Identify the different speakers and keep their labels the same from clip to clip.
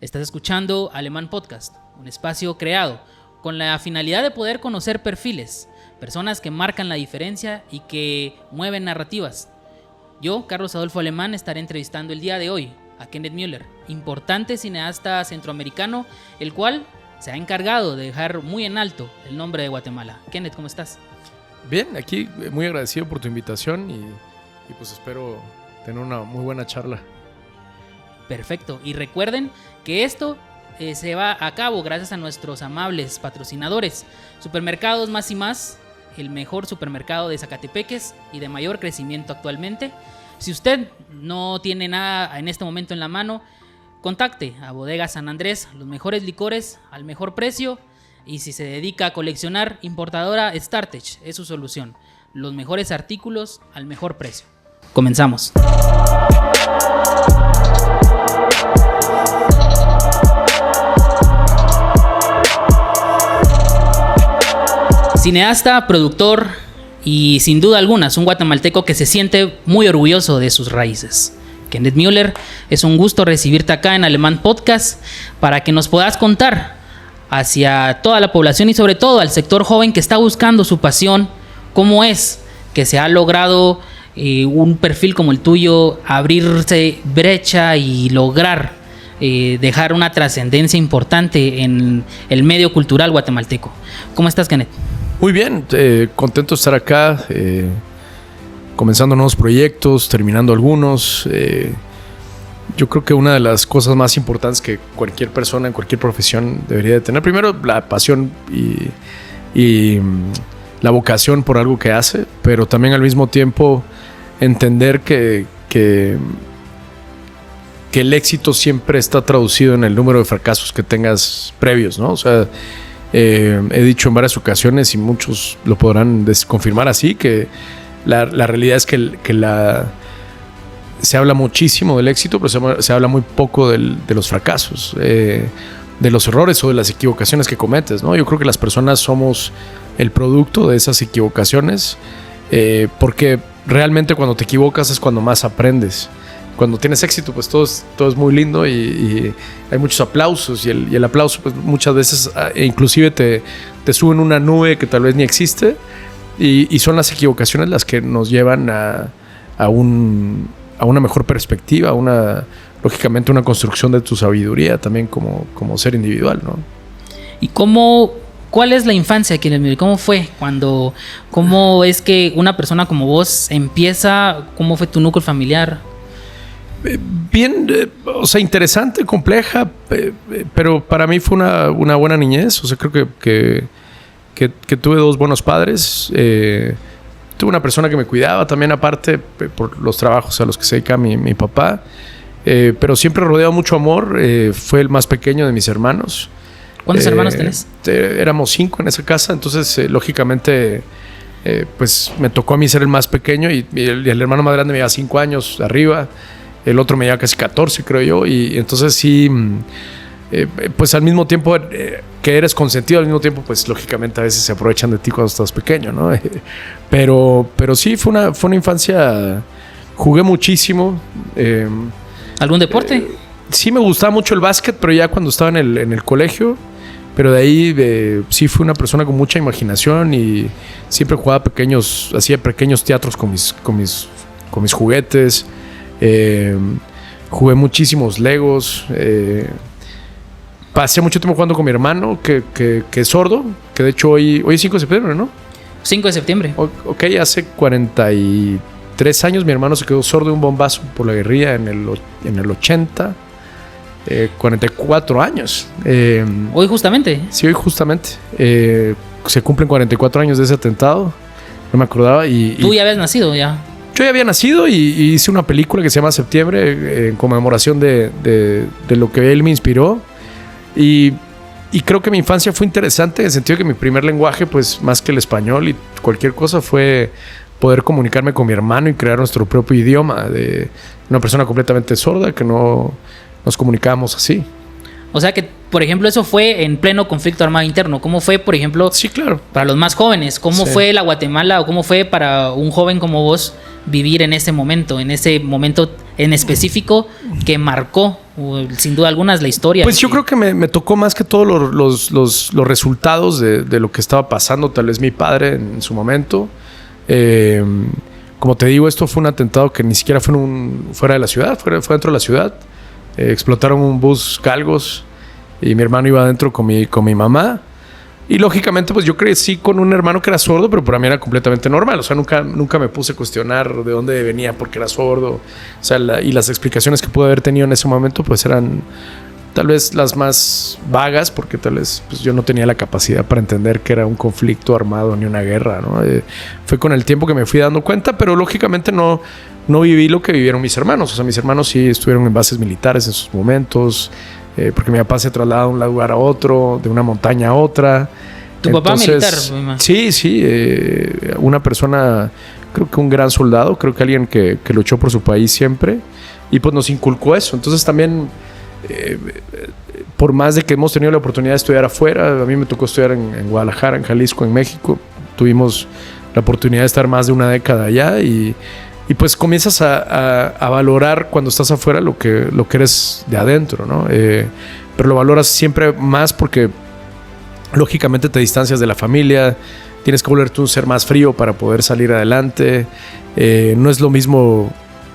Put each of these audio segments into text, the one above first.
Speaker 1: Estás escuchando Alemán Podcast, un espacio creado con la finalidad de poder conocer perfiles, personas que marcan la diferencia y que mueven narrativas. Yo, Carlos Adolfo Alemán, estaré entrevistando el día de hoy a Kenneth Müller, importante cineasta centroamericano, el cual se ha encargado de dejar muy en alto el nombre de Guatemala. Kenneth, ¿cómo estás?
Speaker 2: Bien, aquí muy agradecido por tu invitación y pues espero tener una muy buena charla.
Speaker 1: Perfecto, y recuerden que esto se va a cabo gracias a nuestros amables patrocinadores. Supermercados Más y Más, el mejor supermercado de Zacatepeques y de mayor crecimiento actualmente. Si usted no tiene nada en este momento en la mano, contacte a Bodega San Andrés, los mejores licores al mejor precio. Y si se dedica a coleccionar, importadora StarTech es su solución. Los mejores artículos al mejor precio. Comenzamos. Cineasta, productor y sin duda alguna es un guatemalteco que se siente muy orgulloso de sus raíces. Kenneth Müller, es un gusto recibirte acá en Alemán Podcast para que nos puedas contar hacia toda la población y sobre todo al sector joven que está buscando su pasión, cómo es que se ha logrado un perfil como el tuyo abrirse brecha y lograr dejar una trascendencia importante en el medio cultural guatemalteco. ¿Cómo estás, Kenneth?
Speaker 2: Muy bien, contento de estar acá, comenzando nuevos proyectos, terminando algunos. Yo creo que una de las cosas más importantes que cualquier persona en cualquier profesión debería de tener, primero la pasión y la vocación por algo que hace, pero también al mismo tiempo entender que el éxito siempre está traducido en el número de fracasos que tengas previos, ¿no? O sea, he dicho en varias ocasiones y muchos lo podrán confirmar así, que la realidad es que se habla muchísimo del éxito, pero se habla muy poco de los fracasos, de los errores o de las equivocaciones que cometes, ¿no? Yo creo que las personas somos el producto de esas equivocaciones, porque realmente cuando te equivocas es cuando más aprendes. Cuando tienes éxito, pues todo es muy lindo y hay muchos aplausos y el aplauso pues muchas veces inclusive te suben una nube que tal vez ni existe y son las equivocaciones las que nos llevan a una mejor perspectiva, lógicamente una construcción de tu sabiduría también como ser individual, ¿no?
Speaker 1: ¿Y cuál es la infancia, Kenneth? ¿Cómo fue? ¿Cómo es que una persona como vos empieza? ¿Cómo fue tu núcleo familiar?
Speaker 2: Bien, o sea, interesante, compleja, pero para mí fue una buena niñez. O sea, creo que tuve dos buenos padres. Tuve una persona que me cuidaba también, aparte, por los trabajos a los que se dedica mi papá. Pero siempre rodeado mucho amor. Fue el más pequeño de mis hermanos.
Speaker 1: ¿Cuántos hermanos tenés?
Speaker 2: Éramos 5 en esa casa, entonces, lógicamente, pues me tocó a mí ser el más pequeño y el hermano más grande me lleva 5 años arriba. El otro me lleva casi 14, creo yo. Y entonces sí, pues al mismo tiempo que eres consentido, al mismo tiempo, pues lógicamente a veces se aprovechan de ti cuando estás pequeño, ¿no? Pero sí, fue una infancia. Jugué muchísimo.
Speaker 1: ¿Algún deporte?
Speaker 2: Sí, me gustaba mucho el básquet, pero ya cuando estaba en el colegio. Pero de ahí sí fui una persona con mucha imaginación y siempre hacía pequeños teatros con mis juguetes. Jugué muchísimos Legos. Pasé mucho tiempo jugando con mi hermano que es sordo, que de hecho hoy es 5 de septiembre, ¿no?
Speaker 1: 5 de septiembre.
Speaker 2: Ok, hace 43 años mi hermano se quedó sordo de un bombazo por la guerrilla en el 80. 44 años.
Speaker 1: ¿Hoy justamente?
Speaker 2: Sí, hoy justamente. Se cumplen 44 años de ese atentado. No me acordaba.
Speaker 1: ¿Tú ya habías nacido ya?
Speaker 2: Yo ya había nacido y hice una película que se llama Septiembre en conmemoración de lo que él me inspiró. Y creo que mi infancia fue interesante en el sentido de que mi primer lenguaje, pues más que el español y cualquier cosa, fue poder comunicarme con mi hermano y crear nuestro propio idioma de una persona completamente sorda que no nos comunicábamos así.
Speaker 1: O sea que, por ejemplo, eso fue en pleno conflicto armado interno. ¿Cómo fue, por ejemplo,
Speaker 2: sí, claro,
Speaker 1: para los más jóvenes? ¿Cómo fue la Guatemala o cómo fue para un joven como vos vivir en ese momento en específico que marcó, sin duda alguna, la historia?
Speaker 2: Pues yo creo que me tocó más que todo los resultados de lo que estaba pasando, tal vez mi padre en su momento. Como te digo, esto fue un atentado que ni siquiera fue fuera de la ciudad, fue dentro de la ciudad. Explotaron un bus Galgos y mi hermano iba adentro con mi mamá. Y lógicamente, pues yo crecí con un hermano que era sordo, pero para mí era completamente normal. O sea, nunca me puse a cuestionar de dónde venía porque era sordo. O sea, y las explicaciones que pude haber tenido en ese momento, pues eran tal vez las más vagas, porque tal vez pues, yo no tenía la capacidad para entender que era un conflicto armado ni una guerra, ¿no? Fue con el tiempo que me fui dando cuenta, pero lógicamente no viví lo que vivieron mis hermanos. O sea, mis hermanos sí estuvieron en bases militares en sus momentos. Porque mi papá se traslada de un lugar a otro, de una montaña a otra.
Speaker 1: ¿Tu papá militar?
Speaker 2: Sí. Una persona, creo que un gran soldado, creo que alguien que luchó por su país siempre. Y pues nos inculcó eso. Entonces también, por más de que hemos tenido la oportunidad de estudiar afuera, a mí me tocó estudiar en Guadalajara, en Jalisco, en México. Tuvimos la oportunidad de estar más de una década allá y pues comienzas a valorar cuando estás afuera lo que eres de adentro, ¿no? Pero lo valoras siempre más porque lógicamente te distancias de la familia, tienes que volverte un ser más frío para poder salir adelante. No es lo mismo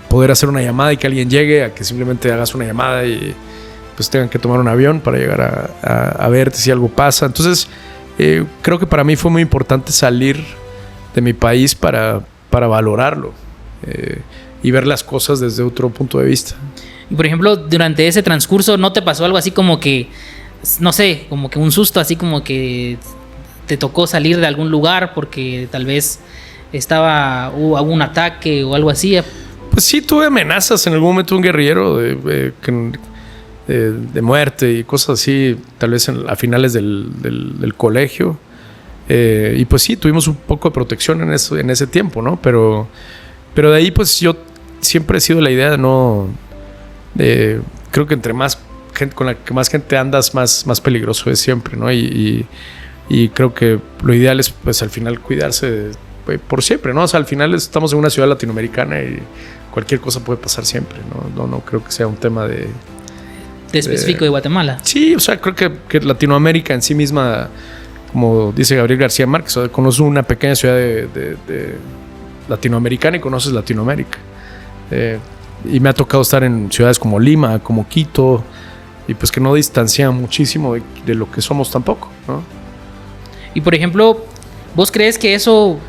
Speaker 2: poder hacer una llamada y que alguien llegue a que simplemente hagas una llamada y pues tengan que tomar un avión para llegar a verte si algo pasa. Entonces creo que para mí fue muy importante salir de mi país para valorarlo. Y ver las cosas desde otro punto de vista.
Speaker 1: Y por ejemplo, durante ese transcurso, ¿no te pasó algo así como que, no sé, como que un susto, así como que te tocó salir de algún lugar porque tal vez hubo un ataque o algo así?
Speaker 2: Pues sí, tuve amenazas en algún momento, un guerrillero de muerte y cosas así, tal vez a finales del colegio. Y pues sí, tuvimos un poco de protección en ese tiempo, ¿no? Pero de ahí pues yo siempre he sido la idea de no... creo que entre más gente, con la que más gente andas, más peligroso es siempre, ¿no? Y creo que lo ideal es pues al final cuidarse por siempre, ¿no? O sea, al final estamos en una ciudad latinoamericana y cualquier cosa puede pasar siempre, ¿no? No creo que sea un tema de
Speaker 1: específico de Guatemala.
Speaker 2: Sí, o sea, creo que Latinoamérica en sí misma, como dice Gabriel García Márquez, o sea, conoce una pequeña ciudad de latinoamericana y conoces Latinoamérica. Y me ha tocado estar en ciudades como Lima, como Quito, y pues que no distancian muchísimo de lo que somos tampoco, ¿no?
Speaker 1: Y por ejemplo, ¿vos crees que eso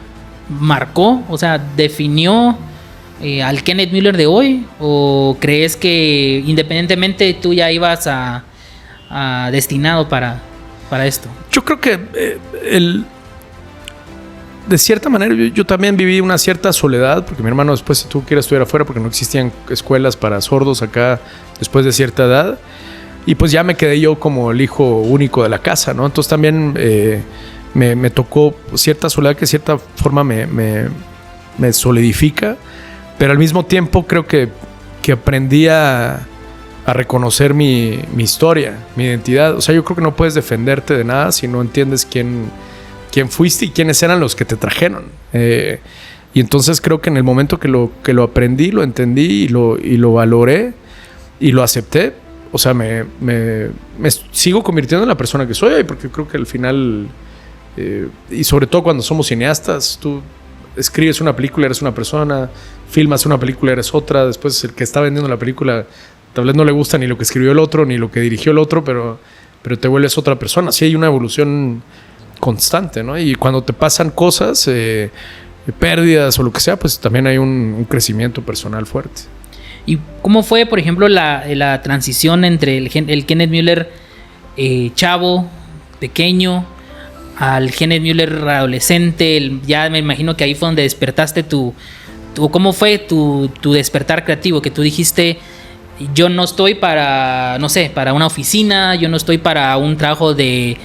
Speaker 1: marcó, o sea, definió al Kenneth Müller de hoy? ¿O crees que independientemente tú ya ibas destinado para esto?
Speaker 2: Yo creo que de cierta manera yo también viví una cierta soledad, porque mi hermano después se tuvo que ir a estudiar afuera porque no existían escuelas para sordos acá después de cierta edad, y pues ya me quedé yo como el hijo único de la casa, ¿no? Entonces también me tocó cierta soledad que de cierta forma me solidifica, pero al mismo tiempo creo que aprendí a reconocer mi historia, mi identidad. O sea, yo creo que no puedes defenderte de nada si no entiendes quién fuiste y quiénes eran los que te trajeron. Y entonces creo que en el momento que lo aprendí, lo entendí y lo valoré y lo acepté, o sea, me sigo convirtiendo en la persona que soy hoy, porque creo que al final, y sobre todo cuando somos cineastas, tú escribes una película, eres una persona, filmas una película, eres otra, después el que está vendiendo la película tal vez no le gusta ni lo que escribió el otro, ni lo que dirigió el otro, pero te vuelves otra persona. Sí hay una evolución constante, ¿no? Y cuando te pasan cosas, pérdidas o lo que sea, pues también hay un crecimiento personal fuerte.
Speaker 1: ¿Y cómo fue, por ejemplo, la transición entre el Kenneth Müller chavo, pequeño, al Kenneth Müller adolescente? Ya me imagino que ahí fue donde despertaste ¿cómo fue tu despertar creativo? Que tú dijiste, yo no estoy para una oficina, yo no estoy para un trabajo de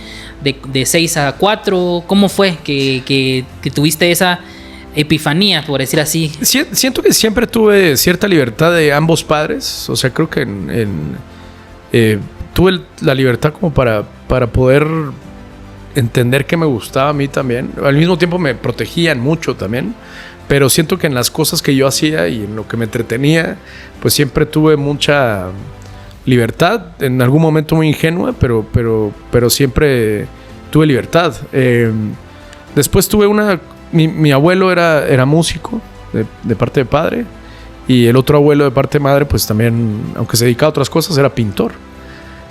Speaker 1: 6 a 4. ¿Cómo fue que tuviste esa epifanía, por decir así?
Speaker 2: Siento que siempre tuve cierta libertad de ambos padres. O sea, creo que tuve la libertad como para poder entender que me gustaba a mí también. Al mismo tiempo me protegían mucho también, pero siento que en las cosas que yo hacía y en lo que me entretenía, pues siempre tuve mucha libertad, en algún momento muy ingenua, pero siempre tuve libertad. Después tuve mi abuelo era músico de parte de padre, y el otro abuelo de parte de madre pues también, aunque se dedicaba a otras cosas, era pintor.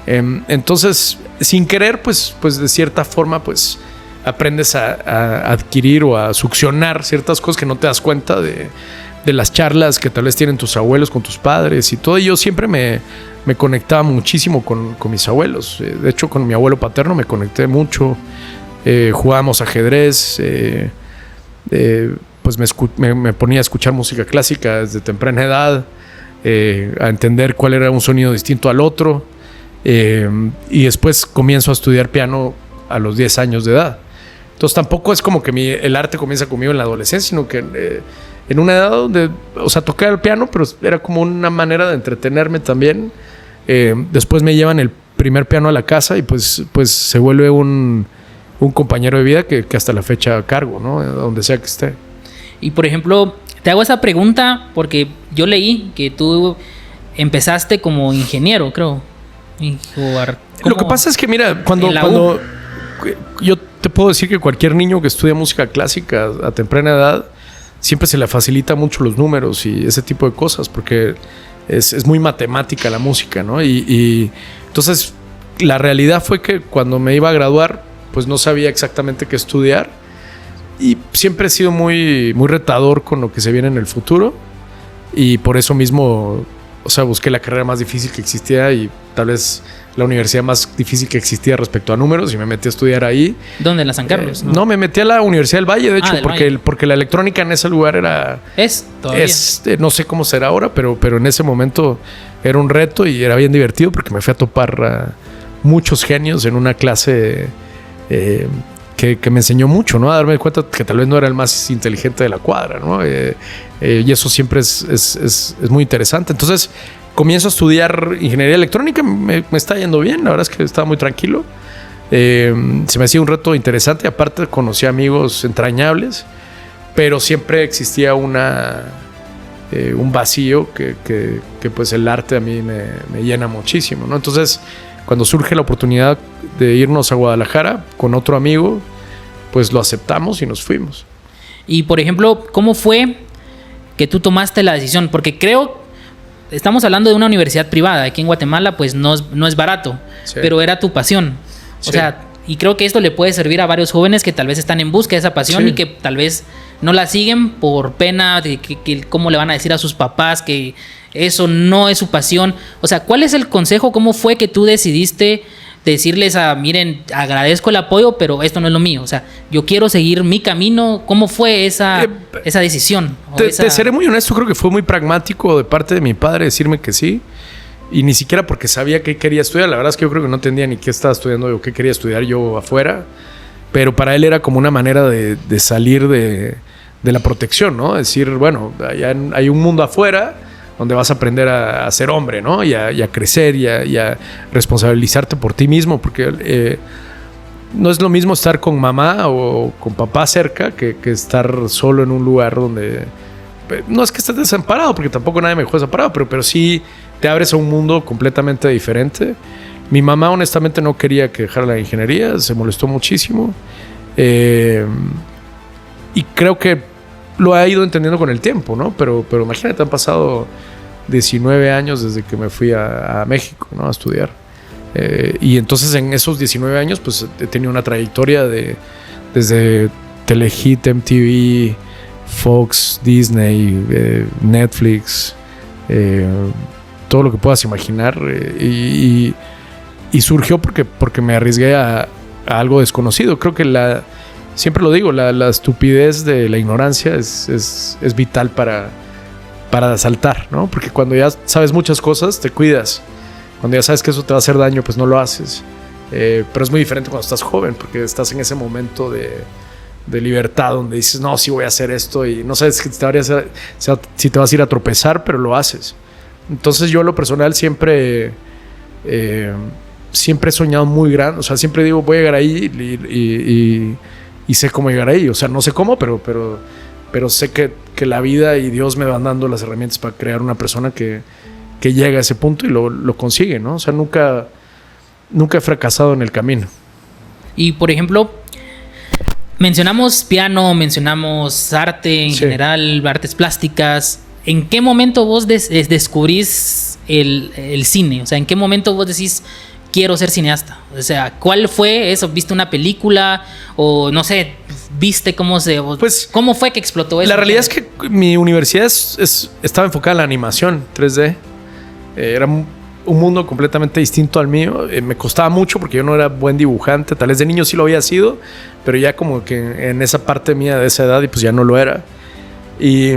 Speaker 2: Entonces, sin querer, pues de cierta forma, pues aprendes a adquirir o a succionar ciertas cosas que no te das cuenta de las charlas que tal vez tienen tus abuelos con tus padres y todo. Y yo siempre me conectaba muchísimo con mis abuelos. De hecho, con mi abuelo paterno me conecté mucho. Jugábamos ajedrez. Pues me ponía a escuchar música clásica desde temprana edad, a entender cuál era un sonido distinto al otro. Y después comienzo a estudiar piano a los 10 años de edad. Entonces tampoco es como que el arte comienza conmigo en la adolescencia, sino que en una edad donde, o sea, tocaba el piano, pero era como una manera de entretenerme también. Después me llevan el primer piano a la casa y pues se vuelve un compañero de vida que hasta la fecha cargo, ¿no? Donde sea que esté.
Speaker 1: Y por ejemplo, te hago esa pregunta porque yo leí que tú empezaste como ingeniero, creo.
Speaker 2: Lo que pasa es que, mira, cuando yo te puedo decir que cualquier niño que estudia música clásica a temprana edad siempre se le facilita mucho los números y ese tipo de cosas, porque es muy matemática la música, ¿no? Y entonces la realidad fue que cuando me iba a graduar, pues no sabía exactamente qué estudiar, y siempre he sido muy, muy retador con lo que se viene en el futuro, y por eso mismo, o sea, busqué la carrera más difícil que existía y tal vez la universidad más difícil que existía respecto a números, y me metí a estudiar ahí.
Speaker 1: ¿Dónde? ¿En la San Carlos?
Speaker 2: No, me metí a la Universidad del Valle, de hecho, porque la electrónica en ese lugar era...
Speaker 1: todavía.
Speaker 2: No sé cómo será ahora, pero en ese momento era un reto y era bien divertido porque me fui a topar a muchos genios en una clase que me enseñó mucho, ¿no? A darme cuenta que tal vez no era el más inteligente de la cuadra, ¿no? Y eso siempre es muy interesante. Entonces comienzo a estudiar ingeniería electrónica, me está yendo bien, la verdad es que estaba muy tranquilo. Se me hacía un reto interesante, aparte conocí amigos entrañables, pero siempre existía un vacío que pues el arte a mí me llena muchísimo, ¿no? Entonces, cuando surge la oportunidad de irnos a Guadalajara con otro amigo, pues lo aceptamos y nos fuimos.
Speaker 1: Y por ejemplo, ¿cómo fue que tú tomaste la decisión? Porque estamos hablando de una universidad privada. Aquí en Guatemala pues no es barato, sí, pero era tu pasión. Sí. O sea, y creo que esto le puede servir a varios jóvenes que tal vez están en busca de esa pasión, sí, y que tal vez no la siguen por pena de que cómo le van a decir a sus papás que eso no es su pasión. O sea, ¿cuál es el consejo? ¿Cómo fue que tú decidiste decirles miren, agradezco el apoyo, pero esto no es lo mío? O sea, yo quiero seguir mi camino. ¿Cómo fue esa decisión?
Speaker 2: Te seré muy honesto, creo que fue muy pragmático de parte de mi padre decirme que sí. Y ni siquiera porque sabía qué quería estudiar. La verdad es que yo creo que no entendía ni qué estaba estudiando o qué quería estudiar yo afuera. Pero para él era como una manera de salir de la protección, ¿no? Decir, bueno, hay un mundo afuera donde vas a aprender a ser hombre, ¿no? Y a crecer y a responsabilizarte por ti mismo, porque no es lo mismo estar con mamá o con papá cerca que estar solo en un lugar donde... No es que estés desamparado, porque tampoco nadie me dejó desamparado, pero sí te abres a un mundo completamente diferente. Mi mamá honestamente no quería que dejara la ingeniería, se molestó muchísimo. Y creo que lo ha ido entendiendo con el tiempo, ¿no? Pero imagínate, han pasado 19 años desde que me fui a México, ¿no? A estudiar. Y entonces en esos 19 años pues he tenido una trayectoria desde Telehit, MTV, Fox, Disney, Netflix, todo lo que puedas imaginar. Y surgió porque me arriesgué a algo desconocido. Creo que siempre lo digo, la estupidez de la ignorancia es vital para saltar, ¿no? Porque cuando ya sabes muchas cosas, te cuidas. Cuando ya sabes que eso te va a hacer daño, pues no lo haces. Pero es muy diferente cuando estás joven, porque estás en ese momento de libertad donde dices, no, sí voy a hacer esto, y no sabes si te vas a ir a tropezar, pero lo haces. Entonces yo, a lo personal, siempre he soñado muy grande. O sea, siempre digo, voy a llegar ahí y sé cómo llegar ahí. O sea, no sé cómo, pero pero sé que la vida y Dios me van dando las herramientas para crear una persona que llega a ese punto y lo consigue, ¿no? O sea, nunca he fracasado en el camino.
Speaker 1: Y, por ejemplo, mencionamos piano, mencionamos arte en general, artes plásticas. ¿En qué momento vos descubrís el cine? O sea, ¿en qué momento vos decís, quiero ser cineasta? O sea, ¿cuál fue eso? ¿Viste una película? O no sé, ¿viste cómo fue que explotó eso?
Speaker 2: La realidad es que mi universidad estaba enfocada en la animación 3D. Era un mundo completamente distinto al mío. Me costaba mucho porque yo no era buen dibujante. Tal vez de niño sí lo había sido, pero ya como que en esa parte mía de esa edad y pues ya no lo era. Y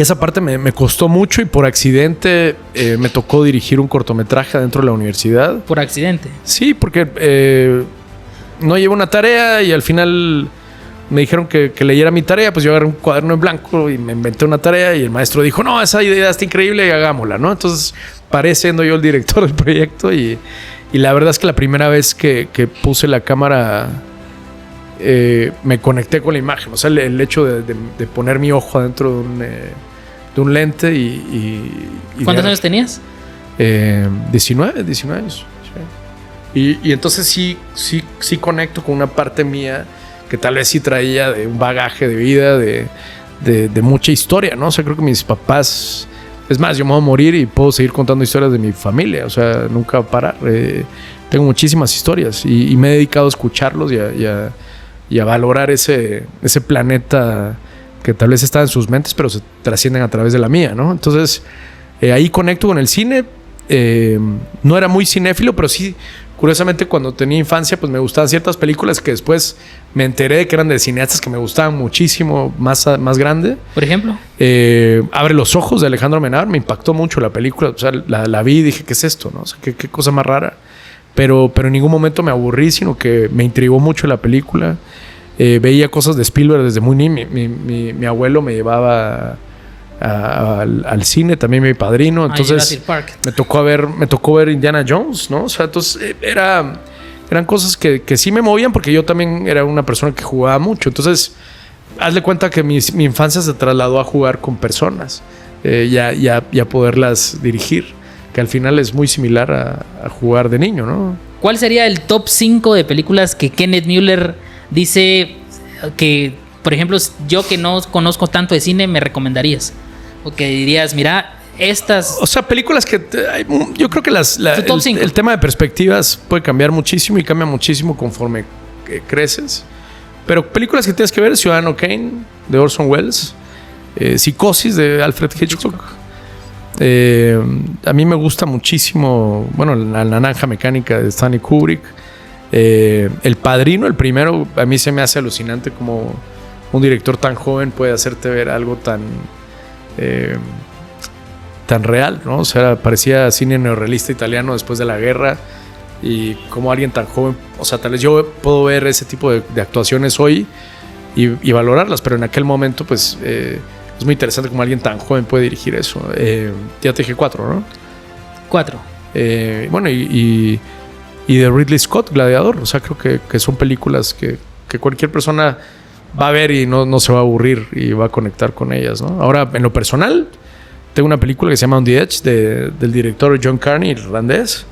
Speaker 2: esa parte me costó mucho y por accidente me tocó dirigir un cortometraje dentro de la universidad.
Speaker 1: ¿Por accidente?
Speaker 2: Sí, porque no llevé una tarea y al final me dijeron que leyera mi tarea. Pues yo agarré un cuaderno en blanco y me inventé una tarea y el maestro dijo, no, esa idea está increíble y hagámosla, ¿no? Entonces paré siendo yo el director del proyecto y la verdad es que la primera vez que puse la cámara me conecté con la imagen. O sea, el hecho de poner mi ojo adentro de un lente y
Speaker 1: ¿Cuántos años tenías?
Speaker 2: 19 años. Sí. Y entonces sí conecto con una parte mía que tal vez sí traía de un bagaje de vida, de mucha historia, ¿no? O sea, creo que mis papás... Es más, yo me voy a morir y puedo seguir contando historias de mi familia. O sea, nunca va a parar. Tengo muchísimas historias y me he dedicado a escucharlos y a valorar ese planeta que tal vez está en sus mentes, pero se trascienden a través de la mía, ¿no? Entonces, ahí conecto con el cine. No era muy cinéfilo, pero sí, curiosamente, cuando tenía infancia, pues me gustaban ciertas películas que después me enteré de que eran de cineastas que me gustaban muchísimo, más grande.
Speaker 1: Por ejemplo,
Speaker 2: Abre los ojos de Alejandro Amenábar, me impactó mucho la película. O sea, la vi y dije, ¿qué es esto? ¿No? O sea, qué cosa más rara. Pero en ningún momento me aburrí, sino que me intrigó mucho la película. Veía cosas de Spielberg desde muy niño. Mi abuelo me llevaba al cine, también mi padrino. Entonces me tocó ver Indiana Jones, ¿no? O sea, entonces eran cosas que sí me movían porque yo también era una persona que jugaba mucho. Entonces, hazle cuenta que mi infancia se trasladó a jugar con personas y a poderlas dirigir, que al final es muy similar a jugar de niño, ¿no?
Speaker 1: ¿Cuál sería el top 5 de películas que Kenneth Miller dice que, por ejemplo, yo que no conozco tanto de cine, me recomendarías? O que dirías, mira, estas...
Speaker 2: O sea, películas que... yo creo que el tema de perspectivas puede cambiar muchísimo y cambia muchísimo conforme creces. Pero películas que tienes que ver: Ciudadano Kane, de Orson Welles, Psicosis, de Alfred Hitchcock. A mí me gusta muchísimo, bueno, La Naranja Mecánica de Stanley Kubrick. El Padrino, el primero, a mí se me hace alucinante como un director tan joven puede hacerte ver algo tan real, ¿no? O sea, parecía cine neorrealista italiano después de la guerra, y como alguien tan joven, o sea, tal vez yo puedo ver ese tipo de actuaciones hoy y valorarlas, pero en aquel momento pues es muy interesante como alguien tan joven puede dirigir eso. Ya te dije 4, ¿no?
Speaker 1: 4.
Speaker 2: Bueno, y de Ridley Scott, Gladiador. O sea, creo que son películas que cualquier persona va a ver y no se va a aburrir y va a conectar con ellas, ¿no? Ahora, en lo personal, tengo una película que se llama On the Edge del director John Carney, irlandés.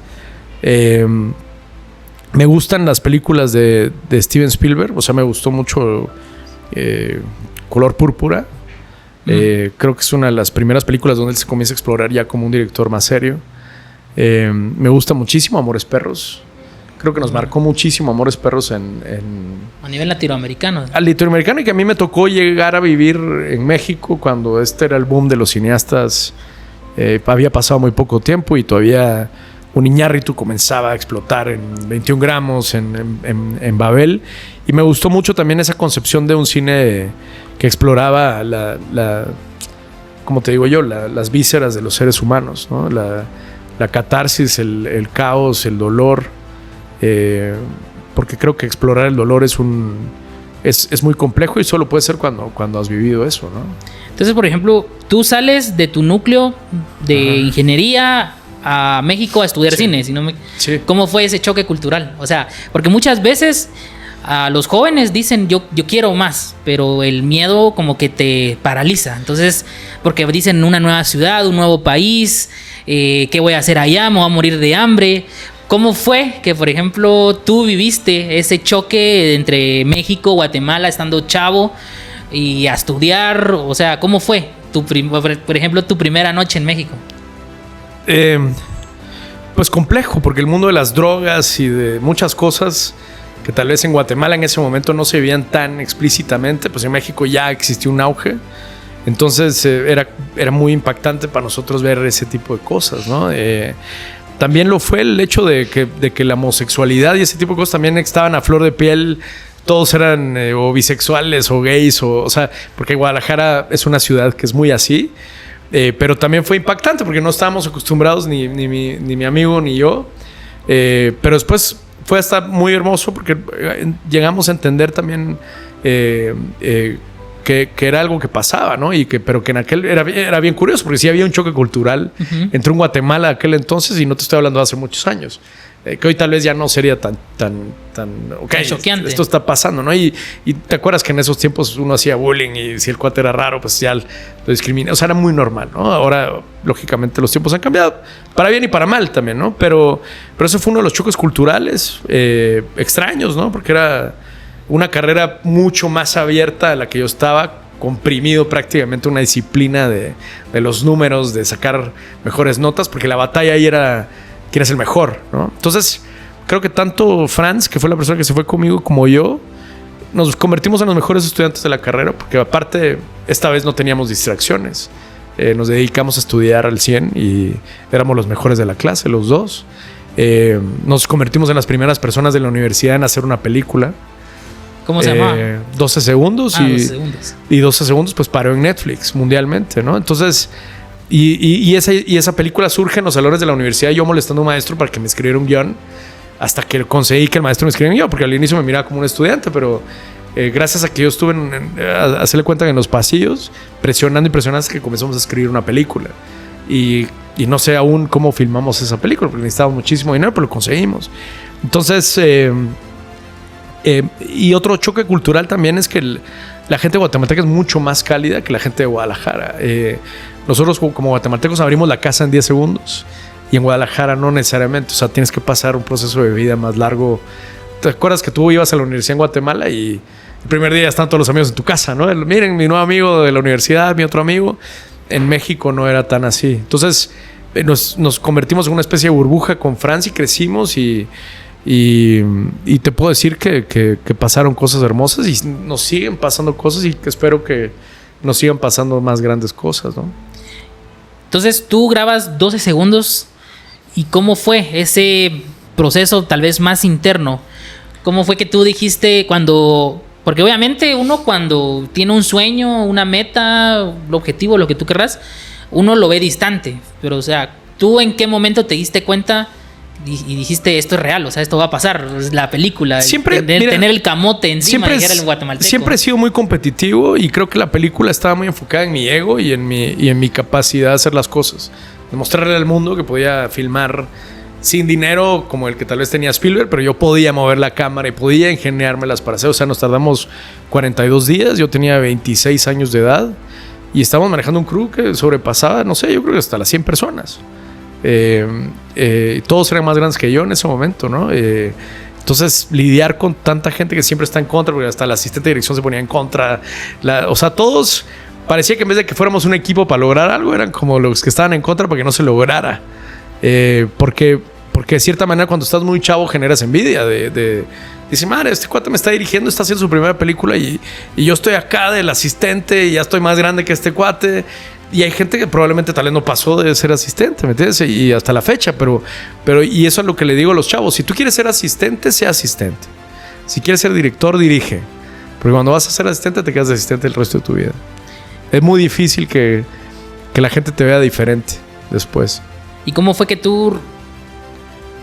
Speaker 2: Me gustan las películas de Steven Spielberg. O sea, me gustó mucho Color Púrpura. Creo que es una de las primeras películas donde él se comienza a explorar ya como un director más serio. Me gusta muchísimo Amores Perros. Creo que nos marcó muchísimo Amores Perros a
Speaker 1: nivel latinoamericano.
Speaker 2: Al latinoamericano, y que a mí me tocó llegar a vivir en México cuando este era el boom de los cineastas. Había pasado muy poco tiempo y todavía un Iñárritu comenzaba a explotar en 21 gramos, en Babel. Y me gustó mucho también esa concepción de un cine que exploraba como te digo yo, las vísceras de los seres humanos, ¿no? La catarsis, el caos, el dolor. Porque creo que explorar el dolor es muy complejo y solo puede ser cuando has vivido eso, ¿no?
Speaker 1: Entonces, por ejemplo, tú sales de tu núcleo de ingeniería a México a estudiar cine.
Speaker 2: Sí.
Speaker 1: ¿Cómo fue ese choque cultural? O sea, porque muchas veces a los jóvenes dicen yo quiero más, pero el miedo como que te paraliza. Entonces, porque dicen una nueva ciudad, un nuevo país, ¿qué voy a hacer allá? Me voy a morir de hambre. ¿Cómo fue que, por ejemplo, tú viviste ese choque entre México, Guatemala, estando chavo y a estudiar? O sea, ¿cómo fue por ejemplo, tu primera noche en México?
Speaker 2: Pues complejo, porque el mundo de las drogas y de muchas cosas que tal vez en Guatemala en ese momento no se veían tan explícitamente, pues en México ya existía un auge. Entonces era muy impactante para nosotros ver ese tipo de cosas, ¿no? También lo fue el hecho de que la homosexualidad y ese tipo de cosas también estaban a flor de piel. Todos eran o bisexuales o gays, o sea, porque Guadalajara es una ciudad que es muy así. Pero también fue impactante porque no estábamos acostumbrados, ni mi amigo ni yo. Pero después fue hasta muy hermoso porque llegamos a entender también que era algo que pasaba, ¿no? Pero que en aquel era bien curioso porque sí había un choque cultural entre un Guatemala de aquel entonces, y no te estoy hablando de hace muchos años. Que hoy tal vez ya no sería tan okay,
Speaker 1: choqueante.
Speaker 2: Esto está pasando, ¿no? Y te acuerdas que en esos tiempos uno hacía bullying y si el cuate era raro, pues ya lo discriminaba. O sea, era muy normal, ¿no? Ahora, lógicamente, los tiempos han cambiado para bien y para mal también, ¿no? Pero eso fue uno de los choques culturales extraños, ¿no? Porque era una carrera mucho más abierta a la que yo estaba, comprimido prácticamente una disciplina de los números, de sacar mejores notas, porque la batalla ahí era quién es el mejor, ¿no? Entonces, creo que tanto Franz, que fue la persona que se fue conmigo, como yo, nos convertimos en los mejores estudiantes de la carrera, porque aparte, esta vez no teníamos distracciones. Nos dedicamos a estudiar al 100 y éramos los mejores de la clase, los dos. Nos convertimos en las primeras personas de la universidad en hacer una película.
Speaker 1: ¿Cómo se llama?
Speaker 2: 12 segundos.
Speaker 1: 12 segundos.
Speaker 2: Y 12 segundos pues paró en Netflix mundialmente, ¿no? Entonces... Y esa película surge en los salones de la universidad, yo molestando a un maestro para que me escribiera un guión, hasta que conseguí que el maestro me escribiera un guión, porque al inicio me miraba como un estudiante, pero gracias a que yo estuve a hacerle cuenta en los pasillos, presionando hasta que comenzamos a escribir una película. Y no sé aún cómo filmamos esa película, porque necesitábamos muchísimo dinero, pero lo conseguimos. Entonces, y otro choque cultural también es que la gente guatemalteca es mucho más cálida que la gente de Guadalajara. Nosotros como guatemaltecos abrimos la casa en 10 segundos y en Guadalajara no necesariamente. O sea, tienes que pasar un proceso de vida más largo. ¿Te acuerdas que tú ibas a la universidad en Guatemala y el primer día ya están todos los amigos en tu casa, ¿no? Miren, mi nuevo amigo de la universidad, mi otro amigo. En México no era tan así. Entonces nos convertimos en una especie de burbuja con Francia y crecimos y te puedo decir que pasaron cosas hermosas y nos siguen pasando cosas y que espero que nos sigan pasando más grandes cosas, ¿no?
Speaker 1: Entonces tú grabas 12 segundos y ¿cómo fue ese proceso tal vez más interno? ¿Cómo fue que tú dijiste porque obviamente uno cuando tiene un sueño, una meta, un objetivo, lo que tú querrás, uno lo ve distante, pero o sea, ¿tú en qué momento te diste cuenta y dijiste esto es real, o sea, esto va a pasar, es la película, tener el camote encima de el guatemalteco? Siempre
Speaker 2: he sido muy competitivo y creo que la película estaba muy enfocada en mi ego y en mi capacidad de hacer las cosas, de mostrarle al mundo que podía filmar sin dinero como el que tal vez tenía Spielberg, pero yo podía mover la cámara y podía ingeniármelas para hacer. O sea, nos tardamos 42 días, yo tenía 26 años de edad y estábamos manejando un crew que sobrepasaba, no sé, yo creo que hasta las 100 personas. Todos eran más grandes que yo en ese momento, ¿no? Entonces lidiar con tanta gente que siempre está en contra, porque hasta el asistente de dirección se ponía en contra, o sea, todos parecía que en vez de que fuéramos un equipo para lograr algo, eran como los que estaban en contra para que no se lograra, porque de cierta manera cuando estás muy chavo generas envidia dice, madre, este cuate me está dirigiendo, está haciendo su primera película y yo estoy acá del asistente y ya estoy más grande que este cuate. Y hay gente que probablemente tal vez no pasó de ser asistente, ¿me entiendes? Y hasta la fecha, pero y eso es lo que le digo a los chavos. Si tú quieres ser asistente, sea asistente. Si quieres ser director, dirige. Porque cuando vas a ser asistente, te quedas de asistente el resto de tu vida. Es muy difícil que la gente te vea diferente después.
Speaker 1: ¿Y cómo fue que tú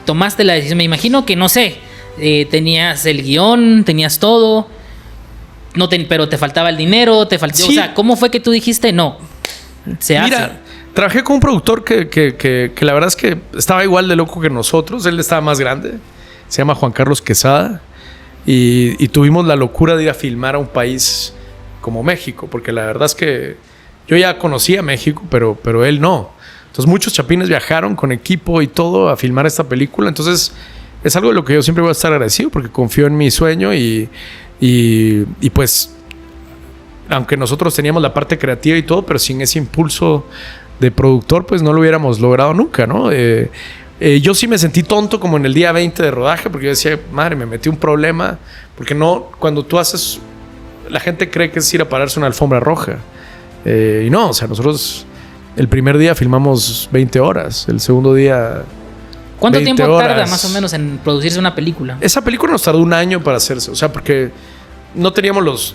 Speaker 1: tomaste la decisión? Me imagino que, no sé, tenías el guión, tenías todo, pero te faltaba el dinero, sí. O sea, ¿cómo fue que tú dijiste no? Mira,
Speaker 2: trabajé con un productor que la verdad es que estaba igual de loco que nosotros. Él estaba más grande. Se llama Juan Carlos Quesada. y tuvimos la locura de ir a filmar a un país como México, porque la verdad es que yo ya conocía México, pero él no. Entonces muchos chapines viajaron con equipo y todo a filmar esta película. Entonces es algo de lo que yo siempre voy a estar agradecido, porque confío en mi sueño y pues, aunque nosotros teníamos la parte creativa y todo, pero sin ese impulso de productor, pues no lo hubiéramos logrado nunca, ¿no? Yo sí me sentí tonto como en el día 20 de rodaje, porque yo decía, madre, me metí un problema, porque no, cuando tú haces, la gente cree que es ir a pararse una alfombra roja, y no, o sea, nosotros el primer día filmamos 20 horas, el segundo día
Speaker 1: ¿Cuánto tiempo tarda más o menos en producirse una película?
Speaker 2: Esa película nos tardó 1 año para hacerse, o sea, porque no teníamos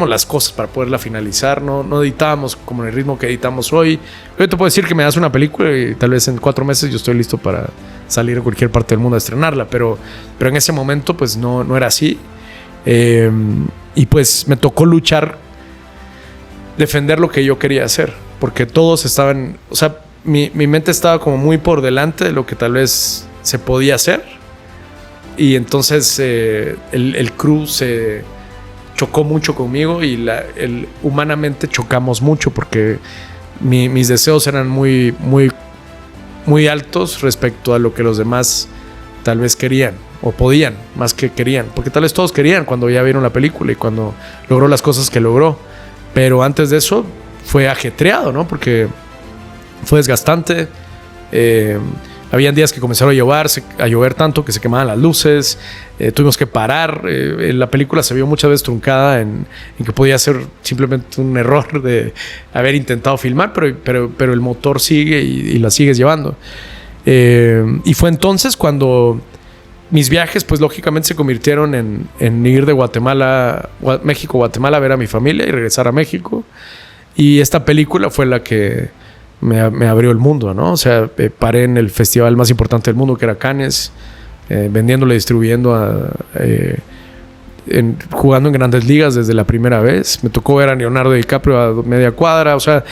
Speaker 2: las cosas para poderla finalizar, no editábamos como en el ritmo que editamos hoy. Yo te puedo decir que me das una película y tal vez en 4 meses yo estoy listo para salir a cualquier parte del mundo a estrenarla, pero en ese momento pues no era así. Y pues me tocó luchar, defender lo que yo quería hacer, porque todos estaban, o sea, mi mente estaba como muy por delante de lo que tal vez se podía hacer, y entonces el crew se chocó mucho conmigo y humanamente chocamos mucho, porque mis deseos eran muy, muy, muy altos respecto a lo que los demás tal vez querían o podían, más que querían, porque tal vez todos querían cuando ya vieron la película y cuando logró las cosas que logró, pero antes de eso fue ajetreado, ¿no? Porque fue desgastante. Habían días que comenzaron a llover tanto que se quemaban las luces. Tuvimos que parar. La película se vio muchas veces truncada en que podía ser simplemente un error de haber intentado filmar, pero el motor sigue y la sigues llevando. Y fue entonces cuando mis viajes, pues lógicamente se convirtieron en ir de México, Guatemala, a ver a mi familia y regresar a México. Y esta película fue la que me abrió el mundo, ¿no? O sea, paré en el festival más importante del mundo, que era Cannes, vendiéndole, distribuyendo, jugando en grandes ligas desde la primera vez. Me tocó ver a Leonardo DiCaprio a media cuadra, o sea,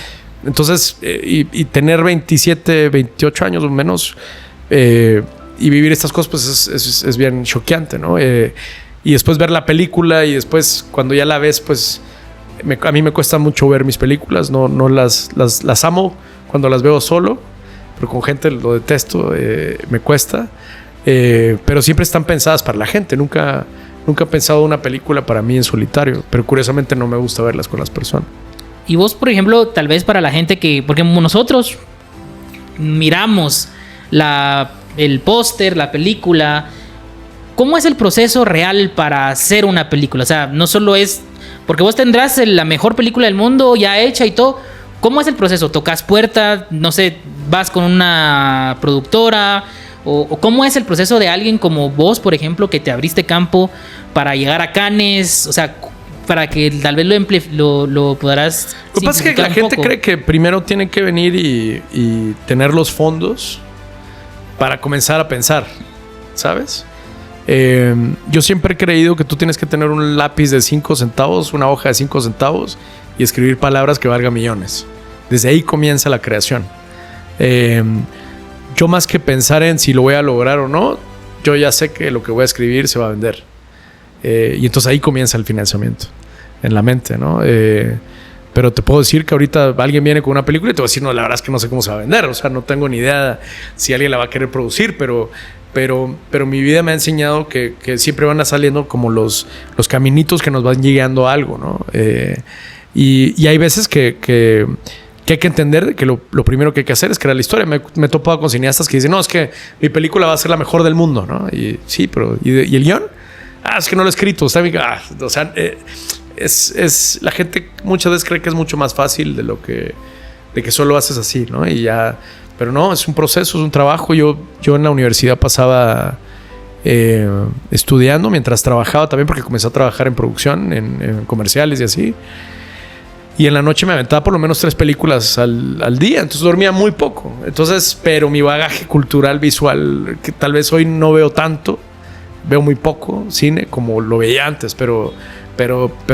Speaker 2: entonces, y tener 27, 28 años o menos, y vivir estas cosas, pues es bien choqueante, ¿no? Y después ver la película, y después cuando ya la ves, pues a mí me cuesta mucho ver mis películas, no las amo cuando las veo solo, pero con gente lo detesto, me cuesta, pero siempre están pensadas para la gente. Nunca he pensado una película para mí en solitario, pero curiosamente no me gusta verlas con las personas.
Speaker 1: Y vos, por ejemplo, tal vez para la gente porque nosotros miramos el póster, la película, ¿cómo es el proceso real para hacer una película? O sea, no solo es porque vos tendrás la mejor película del mundo ya hecha y todo. ¿Cómo es el proceso? ¿Tocas puertas? No sé, ¿vas con una productora? ¿O cómo es el proceso de alguien como vos, por ejemplo, que te abriste campo para llegar a Cannes? O sea, para que tal vez lo podrás...
Speaker 2: Lo que pasa es que la gente cree que primero tiene que venir y tener los fondos para comenzar a pensar, ¿sabes? Yo siempre he creído que tú tienes que tener un lápiz de 5 centavos, una hoja de 5 centavos y escribir palabras que valgan millones. Desde ahí comienza la creación. Yo, más que pensar en si lo voy a lograr o no, yo ya sé que lo que voy a escribir se va a vender. Y entonces ahí comienza el financiamiento en la mente, ¿no? Pero te puedo decir que ahorita alguien viene con una película y te va a decir, no, la verdad es que no sé cómo se va a vender. O sea, no tengo ni idea si alguien la va a querer producir, pero mi vida me ha enseñado que siempre van a saliendo como los caminitos que nos van llegando a algo, ¿no? Y hay veces que hay que entender que lo primero que hay que hacer es crear la historia. Me he topado con cineastas que dicen, no, es que mi película va a ser la mejor del mundo, ¿no? Y sí, pero ¿y el guión? Es que no lo he escrito. O sea, la gente muchas veces cree que es mucho más fácil de que solo haces así, ¿no? Y ya... Pero no, es un proceso, es un trabajo. Yo en la universidad pasaba estudiando mientras trabajaba también, porque comencé a trabajar en producción, en comerciales y así. Y en la noche me aventaba por lo menos 3 películas al día. Entonces dormía muy poco. Pero mi bagaje cultural, visual, que tal vez hoy no veo tanto, veo muy poco cine como lo veía antes, pero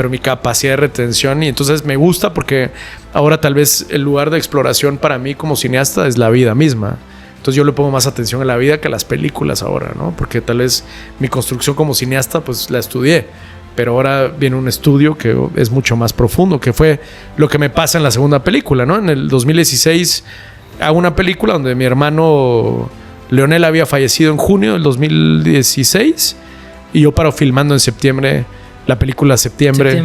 Speaker 2: mi capacidad de retención, y entonces me gusta porque ahora tal vez el lugar de exploración para mí como cineasta es la vida misma. Entonces yo le pongo más atención a la vida que a las películas ahora, ¿no? Porque tal vez mi construcción como cineasta pues la estudié, pero ahora viene un estudio que es mucho más profundo, que fue lo que me pasa en la segunda película, ¿no? En el 2016 hago una película donde mi hermano Leonel había fallecido en junio del 2016 y yo paro filmando en septiembre la película Septiembre.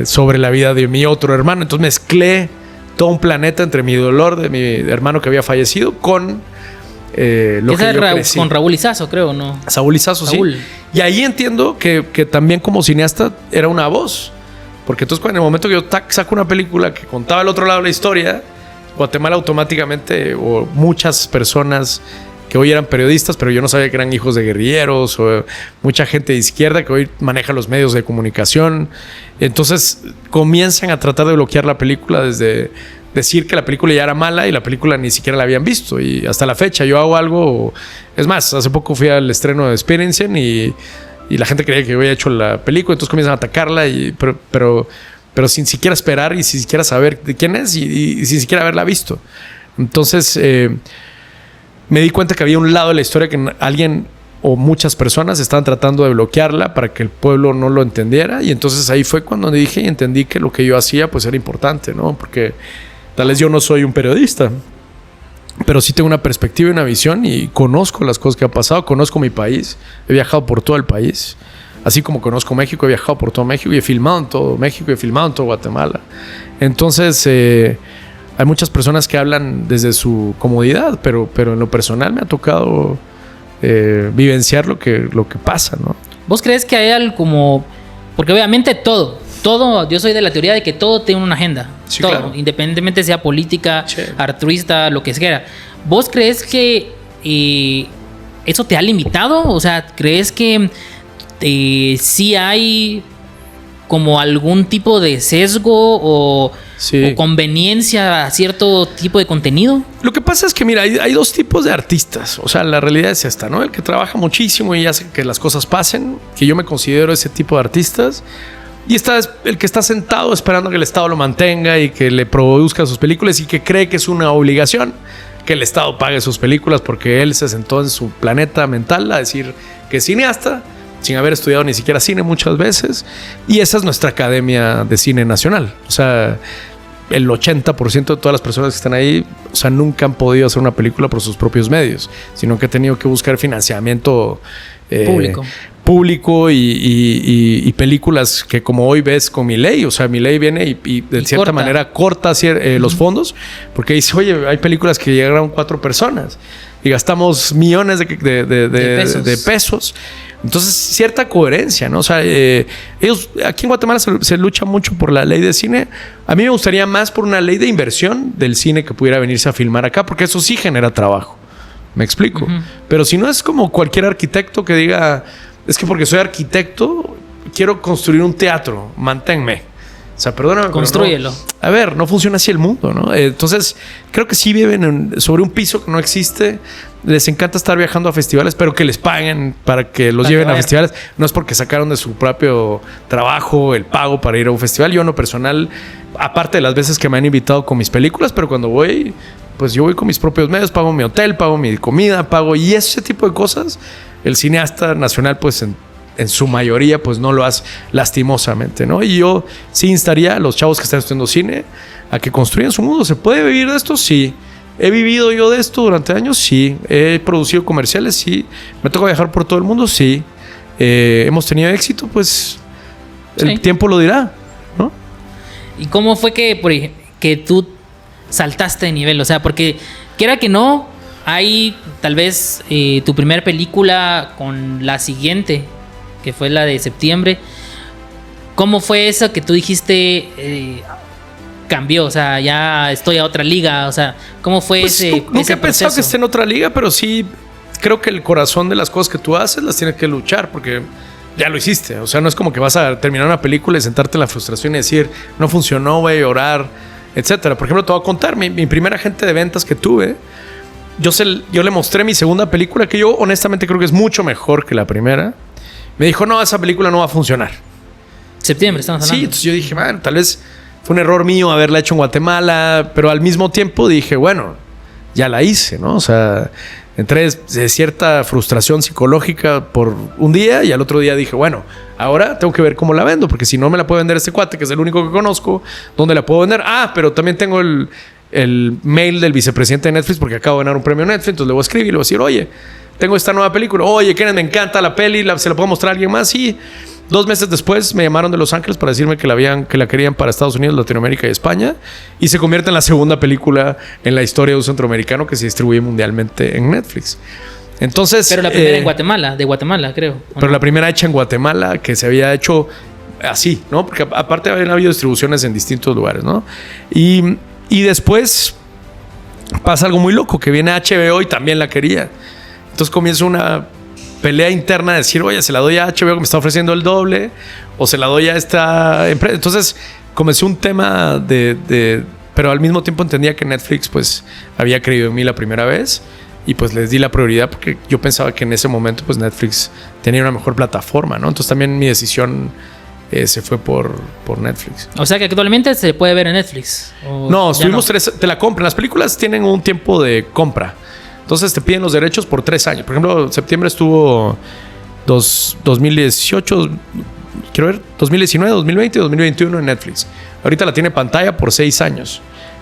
Speaker 2: Sobre la vida de mi otro hermano. Entonces mezclé todo un planeta entre mi dolor de mi hermano que había fallecido con lo que yo crecí.
Speaker 1: Con Raúl Izazo, creo, ¿no?
Speaker 2: Saúl Izazo, sí. Y ahí entiendo que también como cineasta era una voz. Porque entonces en el momento que yo saco una película que contaba el otro lado de la historia, Guatemala automáticamente, o muchas personas que hoy eran periodistas, pero yo no sabía que eran hijos de guerrilleros, o mucha gente de izquierda que hoy maneja los medios de comunicación. Entonces comienzan a tratar de bloquear la película desde decir que la película ya era mala y la película ni siquiera la habían visto. Y hasta la fecha yo hago algo... Es más, hace poco fui al estreno de Experiencen y la gente creía que yo había hecho la película, entonces comienzan a atacarla, pero sin siquiera esperar y sin siquiera saber de quién es y sin siquiera haberla visto. Entonces... me di cuenta que había un lado de la historia que alguien o muchas personas estaban tratando de bloquearla para que el pueblo no lo entendiera. Y entonces ahí fue cuando dije y entendí que lo que yo hacía pues era importante, ¿no? Porque tal vez yo no soy un periodista, pero sí tengo una perspectiva y una visión y conozco las cosas que han pasado, conozco mi país, he viajado por todo el país. Así como conozco México, he viajado por todo México y he filmado en todo México y he filmado en todo Guatemala. Entonces... hay muchas personas que hablan desde su comodidad, pero en lo personal me ha tocado vivenciar lo que pasa, ¿no?
Speaker 1: ¿Vos crees que hay algo como...? Porque obviamente todo, yo soy de la teoría de que todo tiene una agenda.
Speaker 2: Sí,
Speaker 1: todo,
Speaker 2: claro.
Speaker 1: Independientemente sea política,
Speaker 2: Sí.
Speaker 1: altruista, lo que sea. ¿Vos crees que eso te ha limitado? O sea, ¿crees que sí hay como algún tipo de sesgo o conveniencia a cierto tipo de contenido?
Speaker 2: Lo que pasa es que, mira, hay dos tipos de artistas. O sea, la realidad es esta, ¿no? El que trabaja muchísimo y hace que las cosas pasen, que yo me considero ese tipo de artistas. Y está el que está sentado esperando que el Estado lo mantenga y que le produzca sus películas y que cree que es una obligación que el Estado pague sus películas porque él se sentó en su planeta mental a decir que es cineasta, sin haber estudiado ni siquiera cine muchas veces. Y esa es nuestra Academia de Cine Nacional. O sea, el 80% de todas las personas que están ahí, o sea, nunca han podido hacer una película por sus propios medios, sino que han tenido que buscar financiamiento público y películas que como hoy ves con Milei. O sea, Milei viene y de cierta manera corta los fondos, porque dice, oye, hay películas que llegaron 4 personas y gastamos millones de pesos. Entonces, cierta coherencia, ¿no? O sea, ellos aquí en Guatemala se lucha mucho por la ley de cine. A mí me gustaría más por una ley de inversión del cine que pudiera venirse a filmar acá, porque eso sí genera trabajo. ¿Me explico? Pero si no es como cualquier arquitecto que diga, es que porque soy arquitecto quiero construir un teatro, manténme. O sea, perdóname.
Speaker 1: Constrúyelo.
Speaker 2: No, a ver, no funciona así el mundo, ¿no? Entonces, creo que sí viven sobre un piso que no existe. Les encanta estar viajando a festivales, pero que les paguen para que los lleven a festivales. No es porque sacaron de su propio trabajo el pago para ir a un festival. Yo en lo personal, aparte de las veces que me han invitado con mis películas, pero cuando voy, pues yo voy con mis propios medios, pago mi hotel, pago mi comida, y ese tipo de cosas. El cineasta nacional, pues en su mayoría, pues no lo hace, lastimosamente, ¿no? Y yo sí instaría a los chavos que están estudiando cine a que construyan su mundo. ¿Se puede vivir de esto? Sí. ¿He vivido yo de esto durante años? Sí. ¿He producido comerciales? Sí. ¿Me toca viajar por todo el mundo? Sí. ¿Hemos tenido éxito? Pues el tiempo lo dirá, ¿no?
Speaker 1: ¿Y cómo fue que tú saltaste de nivel? O sea, porque quiera que no, hay tal vez tu primer película con la siguiente, que fue la de Septiembre. ¿Cómo fue eso que tú dijiste... cambió, o sea, ya estoy a otra liga, o sea, ¿cómo fue
Speaker 2: pues
Speaker 1: ese
Speaker 2: nunca he pensado que esté en otra liga, pero sí creo que el corazón de las cosas que tú haces las tienes que luchar porque ya lo hiciste. O sea, no es como que vas a terminar una película y sentarte en la frustración y decir, no funcionó, voy a llorar, etcétera. Por ejemplo, te voy a contar, mi primer agente de ventas que tuve, yo le mostré mi segunda película, que yo honestamente creo que es mucho mejor que la primera. Me dijo, no, esa película no va a funcionar.
Speaker 1: Septiembre, estamos hablando.
Speaker 2: Sí, entonces yo dije, bueno, tal vez fue un error mío haberla hecho en Guatemala, pero al mismo tiempo dije, bueno, ya la hice, ¿no? O sea, entré de cierta frustración psicológica por un día y al otro día dije, bueno, ahora tengo que ver cómo la vendo, porque si no me la puede vender este cuate, que es el único que conozco, ¿dónde la puedo vender? Ah, pero también tengo el mail del vicepresidente de Netflix porque acabo de ganar un premio Netflix, entonces le voy a escribir y le voy a decir, oye, tengo esta nueva película. Oye, Kenneth, me encanta la peli, ¿se la puedo mostrar a alguien más? Y 2 meses después me llamaron de Los Ángeles para decirme que la querían para Estados Unidos, Latinoamérica y España. Y se convierte en la segunda película en la historia de un centroamericano que se distribuye mundialmente en Netflix. Entonces,
Speaker 1: pero la primera en Guatemala, de Guatemala, creo.
Speaker 2: Pero no, la primera hecha en Guatemala, que se había hecho así, ¿no? Porque aparte habían habido distribuciones en distintos lugares, ¿no? Y después pasa algo muy loco, que viene HBO y también la quería. Entonces comienza una pelea interna de decir, oye, se la doy a HBO que me está ofreciendo el doble, o se la doy a esta empresa. Entonces comenzó un tema pero al mismo tiempo entendía que Netflix pues había creído en mí la primera vez y pues les di la prioridad porque yo pensaba que en ese momento pues Netflix tenía una mejor plataforma, ¿no? Entonces también mi decisión se fue por Netflix.
Speaker 1: O sea que actualmente se puede ver en Netflix.
Speaker 2: No, estuvimos 3, te la compran. Las películas tienen un tiempo de compra. Entonces te piden los derechos por 3 años. Por ejemplo, septiembre estuvo 2018, quiero ver, 2019, 2020 y 2021 en Netflix. Ahorita la tiene pantalla por 6 años.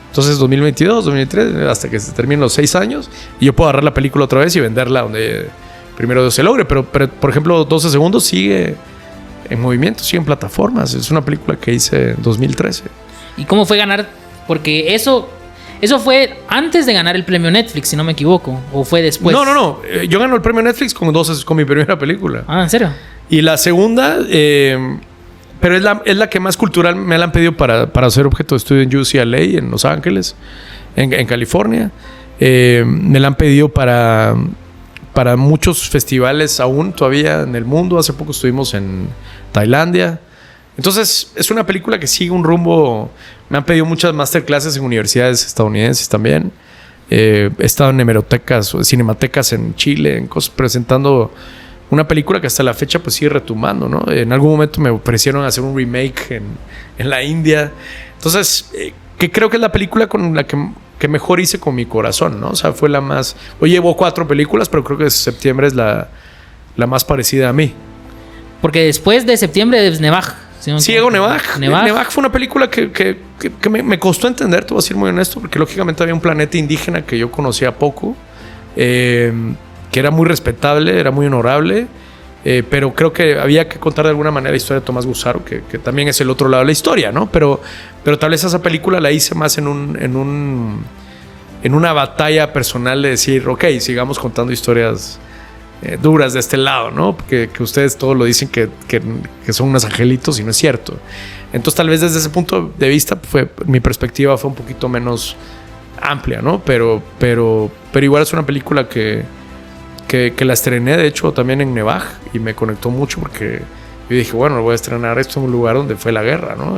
Speaker 2: Entonces 2022, 2023, hasta que se terminen los 6 años. Y yo puedo agarrar la película otra vez y venderla donde primero Dios se logre. Pero por ejemplo, 12 segundos sigue en movimiento, sigue en plataformas. Es una película que hice en 2013.
Speaker 1: ¿Y cómo fue ganar? Porque eso fue antes de ganar el premio Netflix, si no me equivoco. ¿O fue después?
Speaker 2: No. Yo gano el premio Netflix con mi primera película.
Speaker 1: Ah, ¿en serio?
Speaker 2: Y la segunda, pero es la que más cultural me la han pedido para ser objeto de estudio en UCLA, en Los Ángeles, en California. Me la han pedido para muchos festivales aún todavía en el mundo. Hace poco estuvimos en Tailandia. Entonces es una película que sigue un rumbo. Me han pedido muchas masterclasses en universidades estadounidenses también. He estado en hemerotecas o cinematecas en Chile, presentando una película que hasta la fecha pues sigue retumbando, ¿no? En algún momento me ofrecieron hacer un remake en la India. Entonces, que creo que es la película con la que mejor hice con mi corazón, ¿no? O sea, fue la más... Hoy llevo 4 películas, pero creo que septiembre es la más parecida a mí.
Speaker 1: Porque después de septiembre es Nevaj.
Speaker 2: Sí, hago Nevaj. Nevaj fue una película que me costó entender, te voy a decir muy honesto, porque lógicamente había un planeta indígena que yo conocía poco, que era muy respetable, era muy honorable, pero creo que había que contar de alguna manera la historia de Tomás Gusaro, que también es el otro lado de la historia, ¿no? Pero tal vez esa película la hice más en una batalla personal de decir, ok, sigamos contando historias duras de este lado, ¿no? Porque que ustedes todos lo dicen que son unos angelitos y no es cierto. Entonces tal vez desde ese punto de vista mi perspectiva fue un poquito menos amplia, ¿no? Pero igual es una película que la estrené de hecho también en Nevaj y me conectó mucho porque yo dije, bueno, voy a estrenar esto en un lugar donde fue la guerra, ¿no?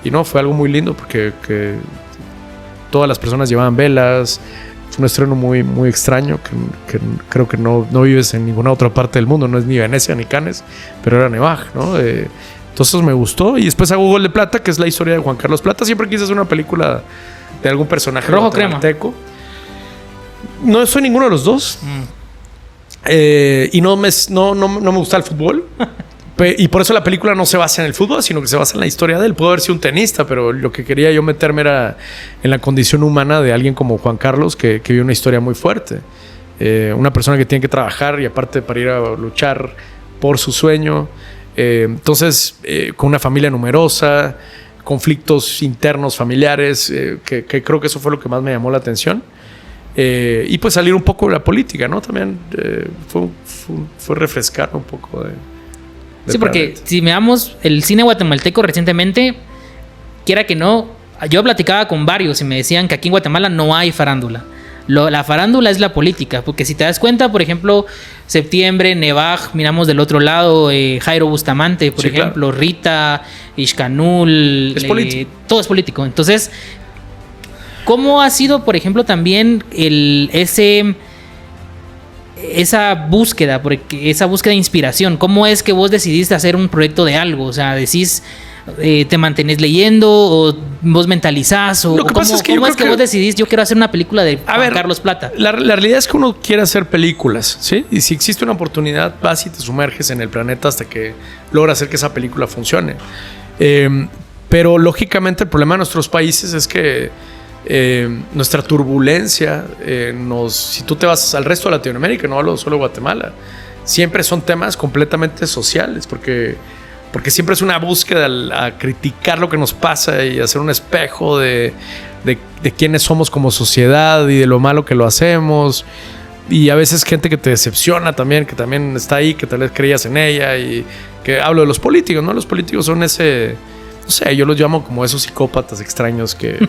Speaker 2: Y no, fue algo muy lindo porque todas las personas llevaban velas. Es un estreno muy, muy extraño que creo que no vives en ninguna otra parte del mundo. No es ni Venecia ni Cannes, pero era Nevaj, ¿no? Entonces me gustó. Y después hago Gol de Plata, que es la historia de Juan Carlos Plata. Siempre quise hacer una película de algún personaje
Speaker 1: rojo crema.
Speaker 2: No soy ninguno de los dos. Y no me gusta el fútbol. Y por eso la película no se basa en el fútbol, sino que se basa en la historia de él. Pudo haber sido un tenista, pero lo que quería yo meterme era en la condición humana de alguien como Juan Carlos, que vive una historia muy fuerte. Una persona que tiene que trabajar y aparte para ir a luchar por su sueño. Entonces, con una familia numerosa, conflictos internos familiares, que creo que eso fue lo que más me llamó la atención. Y pues salir un poco de la política, ¿no? También fue refrescar un poco de
Speaker 1: sí, porque si veamos el cine guatemalteco recientemente, quiera que no, yo platicaba con varios y me decían que aquí en Guatemala no hay farándula. La farándula es la política, porque si te das cuenta, por ejemplo, septiembre, Nevaj, miramos del otro lado, Jairo Bustamante, por ejemplo, claro. Rita, Ixcanul, todo es político. Entonces, ¿cómo ha sido, por ejemplo, también esa búsqueda de inspiración? ¿Cómo es que vos decidiste hacer un proyecto de algo? O sea, decís, ¿Te mantenés leyendo o vos mentalizás? O,
Speaker 2: lo que pasa es que
Speaker 1: ¿cómo es que vos decidís, yo quiero hacer una película de Carlos Plata?
Speaker 2: La realidad es que uno quiere hacer películas, ¿sí? Y si existe una oportunidad, vas y te sumerges en el planeta hasta que logras hacer que esa película funcione. Pero lógicamente el problema de nuestros países es que nuestra turbulencia, si tú te vas al resto de Latinoamérica, no hablo solo de Guatemala, siempre son temas completamente sociales, porque siempre es una búsqueda a criticar lo que nos pasa y hacer un espejo de quiénes somos como sociedad y de lo malo que lo hacemos. Y a veces gente que te decepciona también, que también está ahí, que tal vez creías en ella. Y que hablo de los políticos, ¿no? Los políticos son ese, no sé, yo los llamo como esos psicópatas extraños que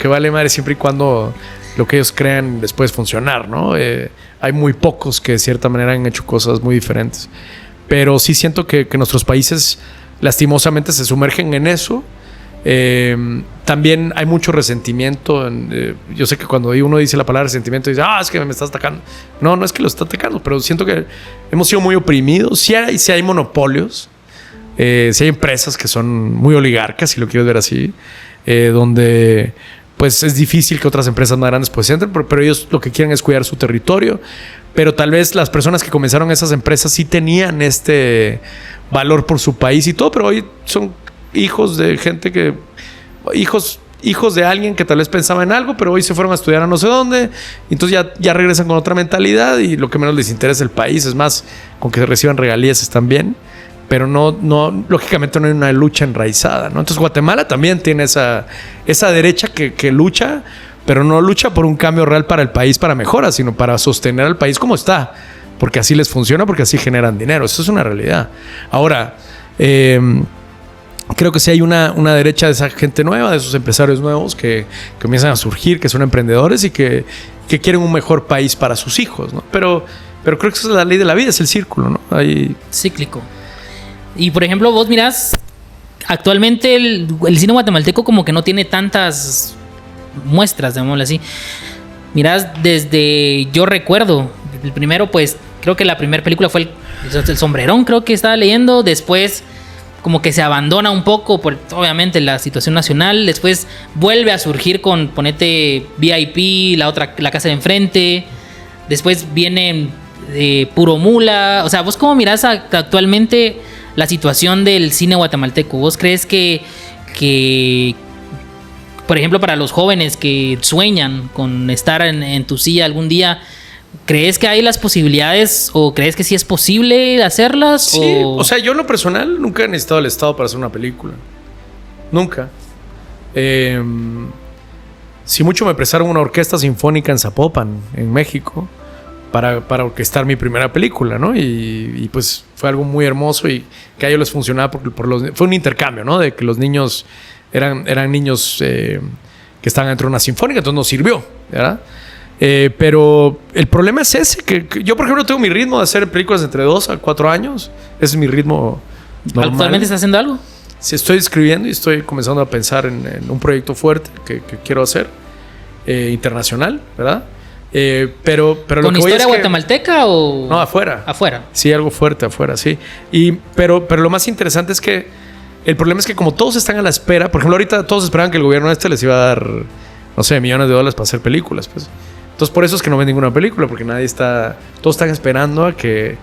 Speaker 2: vale madre siempre y cuando lo que ellos crean les puede funcionar, ¿no? Hay muy pocos que de cierta manera han hecho cosas muy diferentes. Pero sí siento que nuestros países lastimosamente se sumergen en eso. También hay mucho resentimiento. Yo sé que cuando uno dice la palabra resentimiento, dice, es que me estás atacando. No es que lo está atacando, pero siento que hemos sido muy oprimidos. Sí hay monopolios, sí hay empresas que son muy oligarcas, si lo quieres ver así, donde pues es difícil que otras empresas más grandes pues entren, pero ellos lo que quieren es cuidar su territorio. Pero tal vez las personas que comenzaron esas empresas sí tenían este valor por su país y todo, pero hoy son hijos de gente hijos de alguien que tal vez pensaba en algo, pero hoy se fueron a estudiar a no sé dónde, y entonces ya regresan con otra mentalidad y lo que menos les interesa el país. Es más, con que reciban regalías están bien, pero no lógicamente no hay una lucha enraizada, ¿no? Entonces Guatemala también tiene esa derecha que lucha, pero no lucha por un cambio real para el país, para mejoras, sino para sostener al país como está, porque así les funciona, porque así generan dinero. Eso es una realidad. Ahora, creo que sí hay una derecha de esa gente nueva, de esos empresarios nuevos que comienzan a surgir, que son emprendedores y que quieren un mejor país para sus hijos, ¿no? Pero creo que esa es la ley de la vida, es el círculo, ¿no?
Speaker 1: Cíclico. Y por ejemplo, vos mirás, actualmente el cine guatemalteco como que no tiene tantas muestras, digámoslo así. Mirás, desde yo recuerdo, el primero, pues creo que la primera película fue el Sombrerón, creo que estaba leyendo. Después como que se abandona un poco por obviamente la situación nacional. Después vuelve a surgir con, ponete, VIP, la casa de enfrente. Después viene Puro Mula. O sea, ¿vos cómo mirás actualmente la situación del cine guatemalteco? ¿Vos crees que por ejemplo, para los jóvenes que sueñan con estar en tu silla algún día, ¿crees que hay las posibilidades o crees que sí es posible hacerlas?
Speaker 2: Sí, o sea, yo en lo personal nunca he necesitado el Estado para hacer una película. Nunca. Si mucho me prestaron una orquesta sinfónica en Zapopan, en México, para orquestar mi primera película, ¿no? Y pues fue algo muy hermoso y que a ellos les funcionaba porque fue un intercambio, ¿no? De que los niños eran niños que estaban dentro de una sinfónica, entonces nos sirvió, ¿verdad? Pero el problema es ese, que yo, por ejemplo, tengo mi ritmo de hacer películas entre 2 a 4 años. Ese es mi ritmo normal.
Speaker 1: ¿Actualmente estás haciendo algo?
Speaker 2: Sí, estoy escribiendo y estoy comenzando a pensar en un proyecto fuerte que quiero hacer, internacional, ¿verdad? Pero
Speaker 1: ¿con
Speaker 2: lo que
Speaker 1: historia guatemalteca o...?
Speaker 2: No, afuera.
Speaker 1: Afuera.
Speaker 2: Sí, algo fuerte afuera, sí. Pero lo más interesante es que el problema es que como todos están a la espera, por ejemplo, ahorita todos esperaban que el gobierno les iba a dar, no sé, millones de dólares para hacer películas, pues. Entonces por eso es que no ven ninguna película, porque todos están esperando a que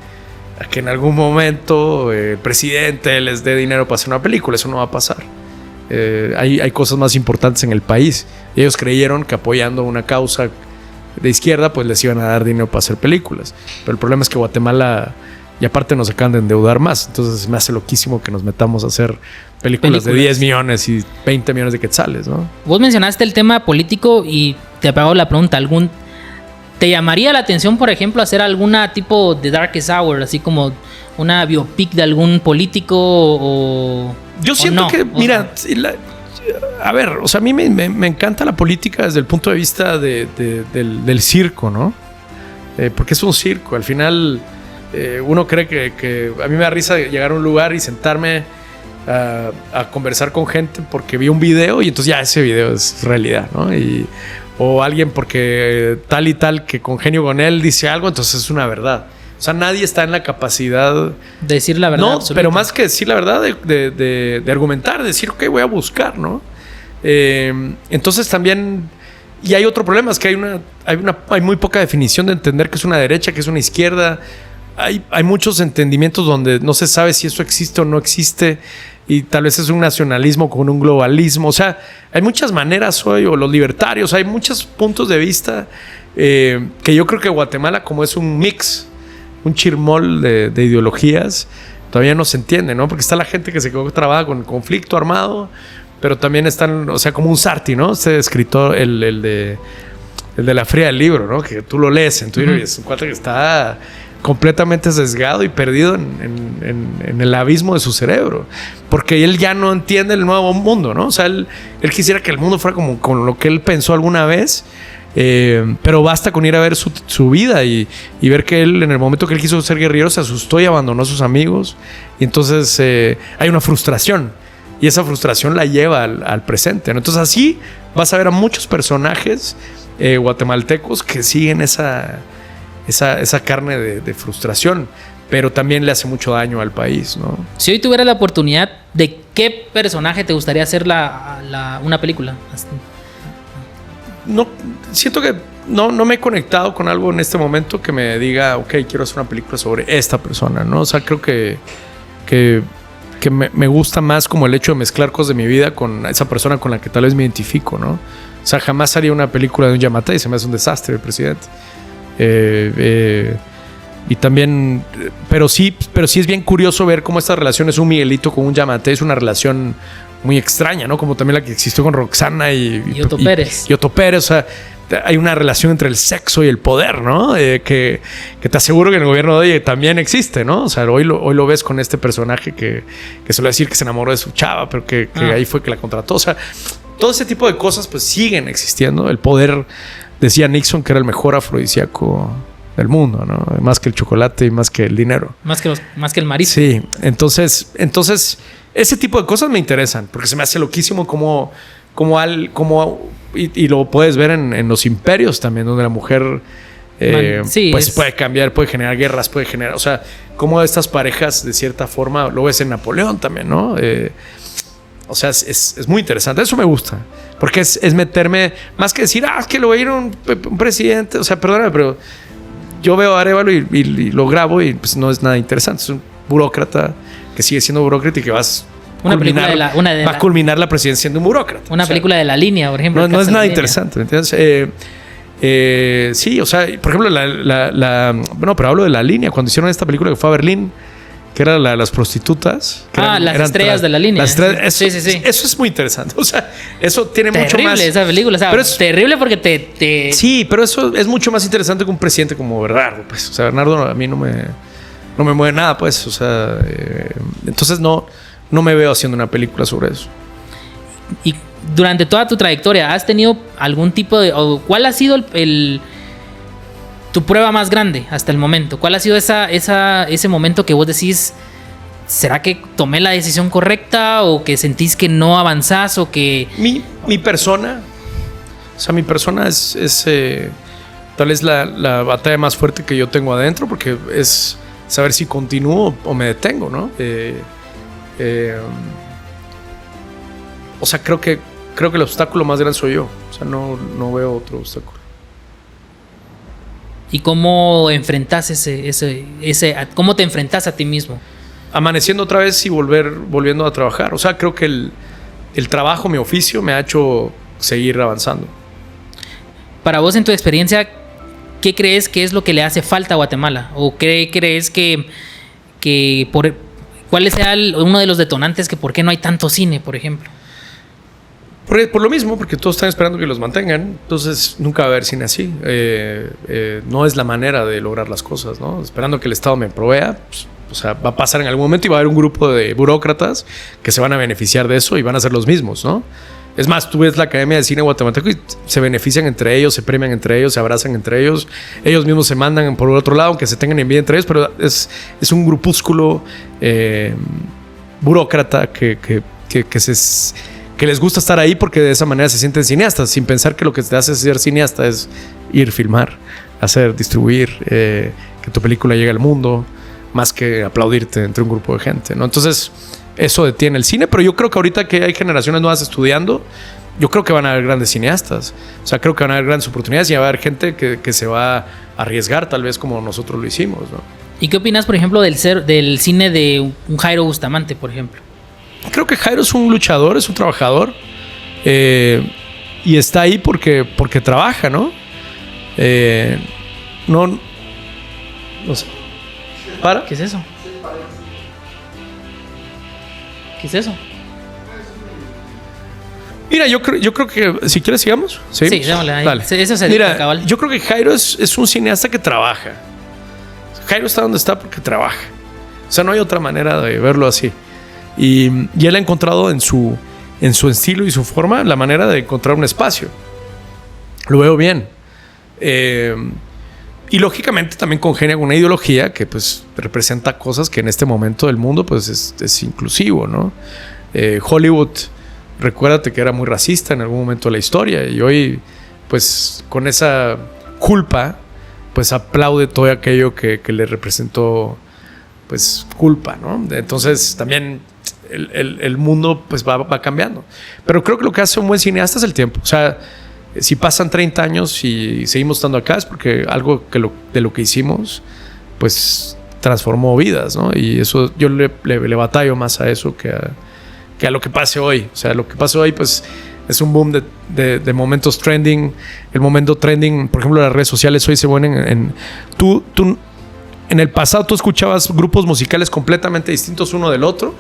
Speaker 2: en algún momento el presidente les dé dinero para hacer una película. Eso no va a pasar. Hay cosas más importantes en el país. Y ellos creyeron que apoyando una causa de izquierda, pues les iban a dar dinero para hacer películas. Pero el problema es que Guatemala, y aparte nos acaban de endeudar más. Entonces me hace loquísimo que nos metamos a hacer películas de 10 millones y 20 millones de quetzales, ¿no?
Speaker 1: Vos mencionaste el tema político y te hago la pregunta, ¿te llamaría la atención, por ejemplo, hacer alguna tipo de Darkest Hour, así como una biopic de algún político o...?
Speaker 2: Yo siento que, mira, a ver, o sea, a mí me encanta la política desde el punto de vista del circo, ¿no? Porque es un circo. Al final, uno cree que... A mí me da risa llegar a un lugar y sentarme a conversar con gente porque vi un video y entonces ya ese video es realidad, ¿no? O alguien porque tal y tal que congenio con él dice algo, entonces es una verdad. O sea, nadie está en la capacidad
Speaker 1: De decir la verdad.
Speaker 2: no,
Speaker 1: absoluta.
Speaker 2: pero más que decir la verdad, de argumentar, de decir, ok, voy a buscar, ¿no? Entonces también... Y hay otro problema, es que hay muy poca definición de entender qué es una derecha, qué es una izquierda. Hay muchos entendimientos donde no se sabe si eso existe o no existe, y tal vez es un nacionalismo con un globalismo. O sea, hay muchas maneras hoy, o los libertarios, hay muchos puntos de vista que yo creo que Guatemala, como es un mix, un chirmol de ideologías, todavía no se entiende, ¿no? Porque está la gente que se quedó trabada con el conflicto armado, pero también están, o sea, como un Sarti, ¿no? Este escritor, el de la fría del libro, ¿no? Que tú lo lees en Twitter y es un cuate que está completamente sesgado y perdido en el abismo de su cerebro, porque él ya no entiende el nuevo mundo, ¿no? O sea, él quisiera que el mundo fuera como con lo que él pensó alguna vez, pero basta con ir a ver su vida y ver que él, en el momento que él quiso ser guerrillero, se asustó y abandonó a sus amigos, y entonces hay una frustración. Y esa frustración la lleva al presente, ¿no? Entonces así vas a ver a muchos personajes guatemaltecos que siguen esa carne de frustración, pero también le hace mucho daño al país, ¿no?
Speaker 1: Si hoy tuvieras la oportunidad, ¿de qué personaje te gustaría hacer una película?
Speaker 2: No, siento que no me he conectado con algo en este momento que me diga, ok, quiero hacer una película sobre esta persona, ¿no? O sea, creo que me gusta más como el hecho de mezclar cosas de mi vida con esa persona con la que tal vez me identifico, ¿no? O sea, jamás haría una película de un Yamatei, se me hace un desastre el presidente. Y también, pero sí es bien curioso ver cómo esta relación es un Miguelito con un Yamatei, es una relación muy extraña, ¿no? Como también la que existió con Roxana y
Speaker 1: Otto Pérez.
Speaker 2: Y Otto Pérez, o sea, hay una relación entre el sexo y el poder, ¿no? Que te aseguro que en el gobierno de hoy también existe, ¿no? O sea, hoy lo ves con este personaje que suele decir que se enamoró de su chava, pero que ahí fue que la contrató. O sea, todo ese tipo de cosas pues siguen existiendo. El poder, decía Nixon, que era el mejor afrodisíaco del mundo, ¿no? Más que el chocolate y más que el dinero.
Speaker 1: Más que el marisco.
Speaker 2: Sí, entonces ese tipo de cosas me interesan, porque se me hace loquísimo y lo puedes ver en los imperios también, donde la mujer pues puede cambiar, puede generar guerras, o sea, como estas parejas de cierta forma, lo ves en Napoleón también, ¿no? O sea, es muy interesante, eso me gusta, porque es meterme, más que decir, es que lo va a ir un presidente, o sea, perdóname, pero yo veo a Arévalo y lo grabo y pues no es nada interesante, es un burócrata que sigue siendo burócrata y que va a culminar la presidencia siendo un burócrata.
Speaker 1: Una película de La Línea, por ejemplo.
Speaker 2: No es nada interesante, ¿me entiendes? Sí, o sea, por ejemplo, bueno, pero hablo de La Línea, cuando hicieron esta película que fue a Berlín, que era las prostitutas.
Speaker 1: Las estrellas de La Línea.
Speaker 2: Las estrellas,
Speaker 1: sí.
Speaker 2: Eso es muy interesante. O sea, eso tiene
Speaker 1: terrible,
Speaker 2: mucho más.
Speaker 1: Esa película, o sea, pero terrible porque te.
Speaker 2: Sí, pero eso es mucho más interesante que un presidente como Bernardo, pues. O sea, Bernardo a mí no me mueve nada, pues. O sea, entonces no me veo haciendo una película sobre eso.
Speaker 1: Y durante toda tu trayectoria, ¿has tenido algún tipo de... o cuál ha sido tu prueba más grande hasta el momento? ¿Cuál ha sido ese momento que vos decís, ¿será que tomé la decisión correcta? ¿O que sentís que no avanzás? ¿O que...?
Speaker 2: Mi persona... O sea, mi persona es tal vez la batalla más fuerte que yo tengo adentro, porque es saber si continúo o me detengo, ¿no? O sea, creo que el obstáculo más grande soy yo. O sea, no veo otro obstáculo.
Speaker 1: ¿Y cómo enfrentás cómo te enfrentás a ti mismo?
Speaker 2: Amaneciendo otra vez y volviendo a trabajar. O sea, creo que el trabajo, mi oficio, me ha hecho seguir avanzando.
Speaker 1: Para vos, en tu experiencia, ¿qué crees que es lo que le hace falta a Guatemala? ¿O qué crees cuál sea uno de los detonantes que por qué no hay tanto cine, por ejemplo?
Speaker 2: Por lo mismo, porque todos están esperando que los mantengan, entonces nunca va a haber cine así. No es la manera de lograr las cosas, ¿no? Esperando que el Estado me provea, pues, o sea, va a pasar en algún momento y va a haber un grupo de burócratas que se van a beneficiar de eso y van a ser los mismos, ¿no? Es más, tú ves la Academia de Cine Guatemalteco y se benefician entre ellos, se premian entre ellos, se abrazan entre ellos, ellos mismos se mandan por otro lado, aunque se tengan envidia entre ellos, pero es un grupúsculo burócrata que les gusta estar ahí porque de esa manera se sienten cineastas, sin pensar que lo que te hace ser cineasta es ir, filmar, hacer, distribuir, que tu película llegue al mundo, más que aplaudirte entre un grupo de gente, ¿no? Entonces, eso detiene el cine, pero yo creo que ahorita que hay generaciones nuevas estudiando, yo creo que van a haber grandes cineastas. O sea, creo que van a haber grandes oportunidades y va a haber gente que se va a arriesgar, tal vez como nosotros lo hicimos, ¿no?
Speaker 1: ¿Y qué opinas, por ejemplo, del cine de un Jairo Bustamante, por ejemplo?
Speaker 2: Creo que Jairo es un luchador, es un trabajador. Y está ahí porque trabaja, ¿no? No sé. ¿Para?
Speaker 1: ¿Qué es eso? ¿Qué es eso?
Speaker 2: Mira, yo creo que si quieres sigamos.
Speaker 1: Sí, démosle ahí.
Speaker 2: Dale.
Speaker 1: Eso se
Speaker 2: Mira,
Speaker 1: dice, cabal.
Speaker 2: yo creo que Jairo es un cineasta que trabaja. Jairo está donde está porque trabaja. O sea, no hay otra manera de verlo así. Y él ha encontrado en su estilo y su forma la manera de encontrar un espacio. Lo veo bien. Y lógicamente también congenia con una ideología que pues representa cosas que en este momento del mundo pues es inclusivo, ¿no? Hollywood, recuérdate que era muy racista en algún momento de la historia y hoy pues con esa culpa pues aplaude todo aquello que le representó pues culpa, ¿no? Entonces también el mundo pues va cambiando. Pero creo que lo que hace un buen cineasta es el tiempo. O sea, si pasan 30 años y seguimos estando acá es porque algo de lo que hicimos pues transformó vidas, ¿no? Y eso yo le batallo más a eso que a lo que pase hoy. O sea, lo que pase hoy pues es un boom de momentos trending. El momento trending, por ejemplo, las redes sociales hoy se ponen tú en el pasado tú escuchabas grupos musicales completamente distintos uno del otro.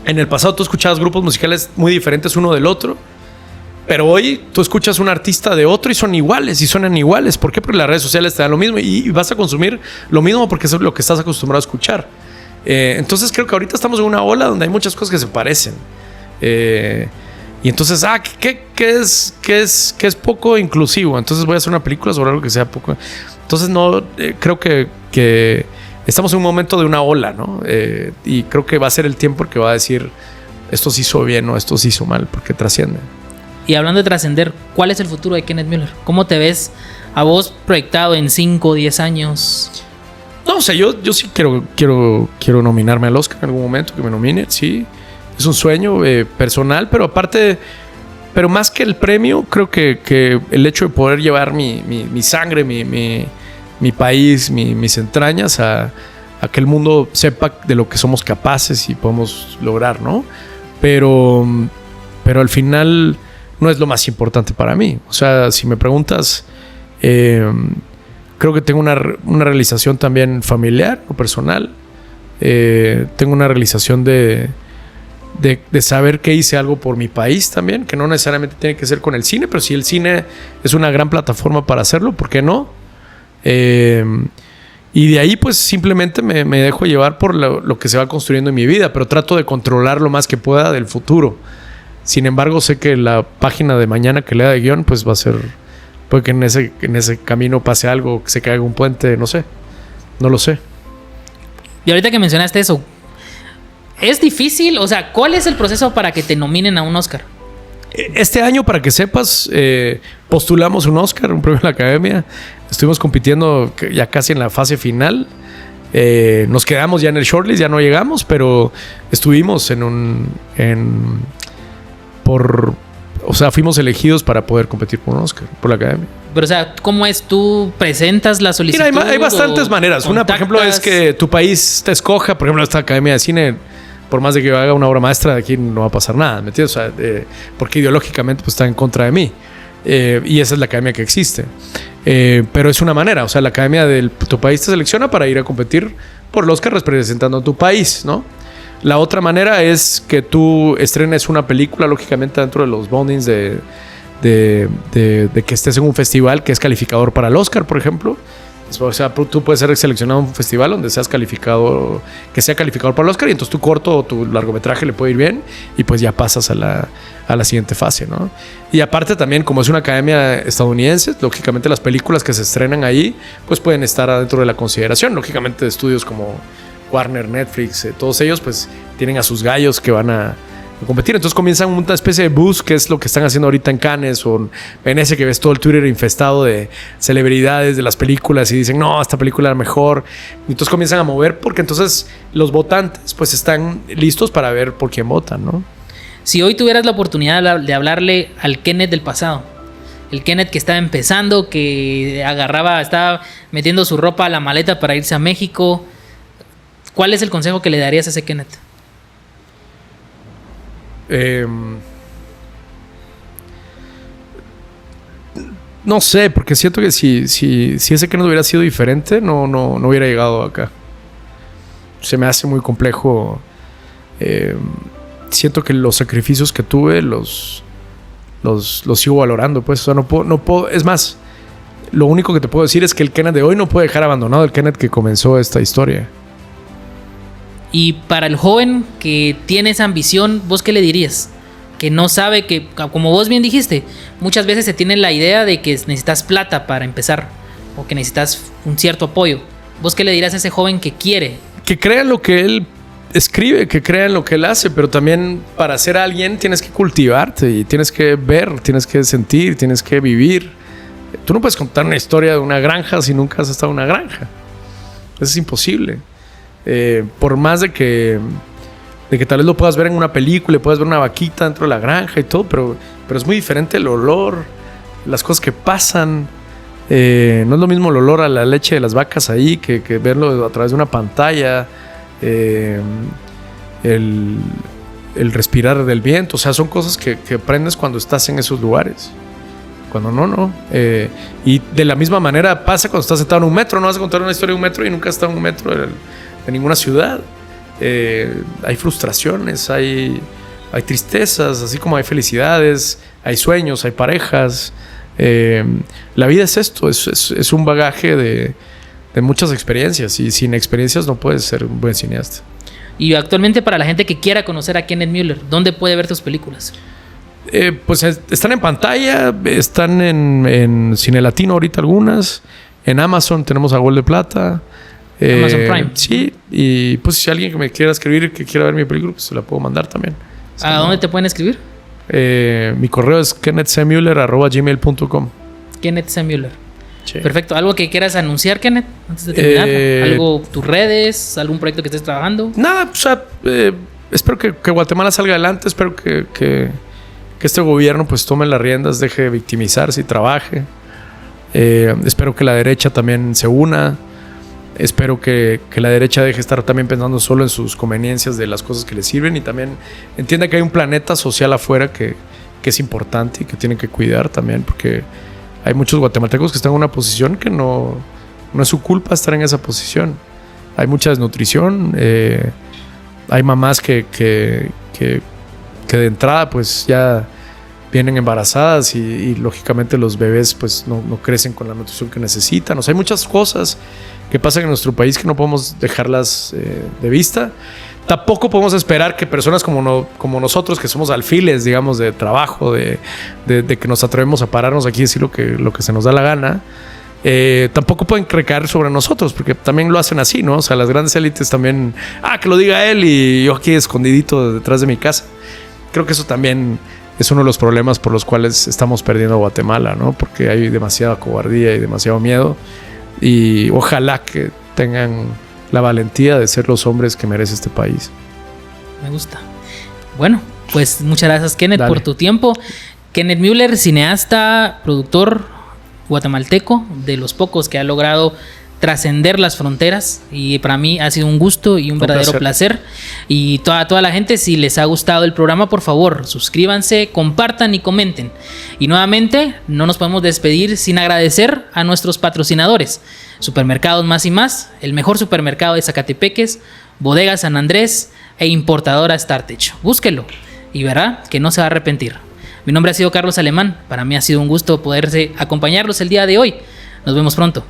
Speaker 2: En el pasado tú escuchabas grupos musicales muy diferentes uno del otro. Pero hoy tú escuchas un artista de otro y son iguales y suenan iguales. ¿Por qué? Porque las redes sociales te dan lo mismo y vas a consumir lo mismo porque eso es lo que estás acostumbrado a escuchar. Entonces creo que ahorita estamos en una ola donde hay muchas cosas que se parecen. Y entonces, ¿qué es poco inclusivo? Entonces voy a hacer una película sobre algo que sea poco. Entonces no, creo que estamos en un momento de una ola, ¿no? Y creo que va a ser el tiempo el que va a decir esto se hizo bien o esto se hizo mal, porque trasciende.
Speaker 1: Y hablando de trascender, ¿cuál es el futuro de Kenneth Miller? ¿Cómo te ves a vos proyectado en 5 o 10 años?
Speaker 2: No, o sea, yo sí quiero nominarme al Oscar en algún momento, que me nomine, sí. Es un sueño personal, pero aparte, pero más que el premio, creo que el hecho de poder llevar mi sangre, mi país, mis entrañas a que el mundo sepa de lo que somos capaces y podemos lograr, ¿no? Pero al final no es lo más importante para mí. O sea, si me preguntas, creo que tengo una realización también familiar o personal. Tengo una realización de saber que hice algo por mi país también, que no necesariamente tiene que ser con el cine, pero si el cine es una gran plataforma para hacerlo, ¿por qué no? Y de ahí pues simplemente me dejo llevar por lo que se va construyendo en mi vida, pero trato de controlar lo más que pueda del futuro. Sin embargo, sé que la página de mañana que lea de guión pues va a ser, puede que en ese camino pase algo, que se caiga un puente, no sé, no lo sé.
Speaker 1: Y ahorita que mencionaste eso, ¿es difícil? O sea, ¿cuál es el proceso para que te nominen a un Oscar?
Speaker 2: Este año, para que sepas, postulamos un Oscar, un premio de la Academia. Estuvimos compitiendo ya casi en la fase final. Nos quedamos ya en el shortlist, ya no llegamos, pero estuvimos o sea, fuimos elegidos para poder competir por un Oscar, por la Academia.
Speaker 1: Pero, o sea, ¿cómo es? ¿Tú presentas la solicitud?
Speaker 2: Mira, hay bastantes maneras. Una, por ejemplo, es que tu país te escoja. Por ejemplo, esta Academia de Cine, por más de que yo haga una obra maestra, de aquí no va a pasar nada, ¿me entiendes? O sea, porque ideológicamente pues, está en contra de mí. Y esa es la academia que existe. Pero es una manera. O sea, la academia de tu país te selecciona para ir a competir por el Oscar representando a tu país, ¿no? La otra manera es que tú estrenes una película, lógicamente, dentro de los boundings de que estés en un festival que es calificador para el Oscar, por ejemplo. O sea, tú puedes ser seleccionado a un festival donde seas calificado, que sea calificador para el Oscar, y entonces tu corto o tu largometraje le puede ir bien y pues ya pasas a la siguiente fase, ¿no? Y aparte también, como es una academia estadounidense, lógicamente las películas que se estrenan ahí pues pueden estar dentro de la consideración. Lógicamente estudios como Warner, Netflix, todos ellos pues tienen a sus gallos que van a competir. Entonces comienzan una especie de buzz, que es lo que están haciendo ahorita en Cannes o en ese que ves todo el Twitter infestado de celebridades de las películas y dicen, no, esta película es mejor. Y entonces comienzan a mover porque entonces los votantes pues están listos para ver por quién votan, ¿no?
Speaker 1: Si hoy tuvieras la oportunidad de hablarle al Kenneth del pasado, el Kenneth que estaba empezando, que estaba metiendo su ropa a la maleta para irse a México, ¿cuál es el consejo que le darías a ese Kenneth?
Speaker 2: No sé, porque siento que si ese Kenneth hubiera sido diferente, no hubiera llegado acá. Se me hace muy complejo. Siento que los sacrificios que tuve los sigo valorando, pues. O sea, no puedo. Es más, lo único que te puedo decir es que el Kenneth de hoy no puede dejar abandonado el Kenneth que comenzó esta historia.
Speaker 1: Y para el joven que tiene esa ambición, ¿vos qué le dirías? Que no sabe que, como vos bien dijiste, muchas veces se tiene la idea de que necesitas plata para empezar o que necesitas un cierto apoyo. ¿Vos qué le dirías a ese joven que quiere?
Speaker 2: Que crea en lo que él escribe, que crea en lo que él hace, pero también para ser alguien tienes que cultivarte y tienes que ver, tienes que sentir, tienes que vivir. Tú no puedes contar una historia de una granja si nunca has estado en una granja. Eso es imposible. Por más de que tal vez lo puedas ver en una película, puedas ver una vaquita dentro de la granja y todo, pero es muy diferente el olor, las cosas que pasan. No es lo mismo el olor a la leche de las vacas ahí que verlo a través de una pantalla, el respirar del viento. O sea, son cosas que aprendes cuando estás en esos lugares. Cuando no. Y de la misma manera pasa cuando estás sentado en un metro. No vas a contar una historia de un metro y nunca has estado en un metro de ninguna ciudad. Hay frustraciones, hay tristezas, así como hay felicidades, hay sueños, hay parejas. La vida es esto, es un bagaje de muchas experiencias, y sin experiencias no puedes ser un buen cineasta.
Speaker 1: Y actualmente, para la gente que quiera conocer a Kenneth Miller, ¿dónde puede ver tus películas?
Speaker 2: Pues están en pantalla, están en Cine Latino ahorita algunas, en Amazon tenemos A Gol de Plata.
Speaker 1: Amazon Prime.
Speaker 2: Sí, y pues si alguien que me quiera escribir, que quiera ver mi película, pues se la puedo mandar también.
Speaker 1: ¿A dónde te pueden escribir?
Speaker 2: Mi correo es kennethcmuller@gmail.com.
Speaker 1: Kenneth C. Muller.
Speaker 2: Sí.
Speaker 1: Perfecto. ¿Algo que quieras anunciar, Kenneth, antes de terminar? ¿Algo, tus redes, algún proyecto que estés trabajando?
Speaker 2: Nada, o sea, espero que Guatemala salga adelante. Espero que este gobierno pues tome las riendas, deje de victimizarse y trabaje. Espero que la derecha también se una. Espero que la derecha deje de estar también pensando solo en sus conveniencias de las cosas que le sirven, y también entienda que hay un planeta social afuera que es importante y que tienen que cuidar también, porque hay muchos guatemaltecos que están en una posición que no es su culpa estar en esa posición. Hay mucha desnutrición, hay mamás que de entrada pues ya vienen embarazadas y lógicamente los bebés pues no crecen con la nutrición que necesitan. O sea, hay muchas cosas que pasan en nuestro país que no podemos dejarlas de vista. Tampoco podemos esperar que personas como nosotros, que somos alfiles, digamos, de trabajo, de que nos atrevemos a pararnos aquí y decir lo que se nos da la gana, tampoco pueden recaer sobre nosotros, porque también lo hacen así, ¿no? O sea, las grandes élites también, que lo diga él y yo aquí escondidito detrás de mi casa. Creo que eso también es uno de los problemas por los cuales estamos perdiendo Guatemala, ¿no? Porque hay demasiada cobardía y demasiado miedo, y ojalá que tengan la valentía de ser los hombres que merece este país.
Speaker 1: Me gusta. Bueno, pues muchas gracias, Kenneth,
Speaker 2: Dale.
Speaker 1: por tu tiempo. Kenneth Miller, cineasta, productor guatemalteco, de los pocos que ha logrado trascender las fronteras, y para mí ha sido un gusto y un verdadero placer. Y toda la gente, si les ha gustado el programa, por favor, suscríbanse, compartan y comenten. Y nuevamente, no nos podemos despedir sin agradecer a nuestros patrocinadores: Supermercados Más y Más, el mejor supermercado de Zacatepeques, Bodega San Andrés e Importadora Startech. Búsquelo y verá que no se va a arrepentir. Mi nombre ha sido Carlos Alemán. Para mí ha sido un gusto poderse acompañarlos el día de hoy. Nos vemos pronto.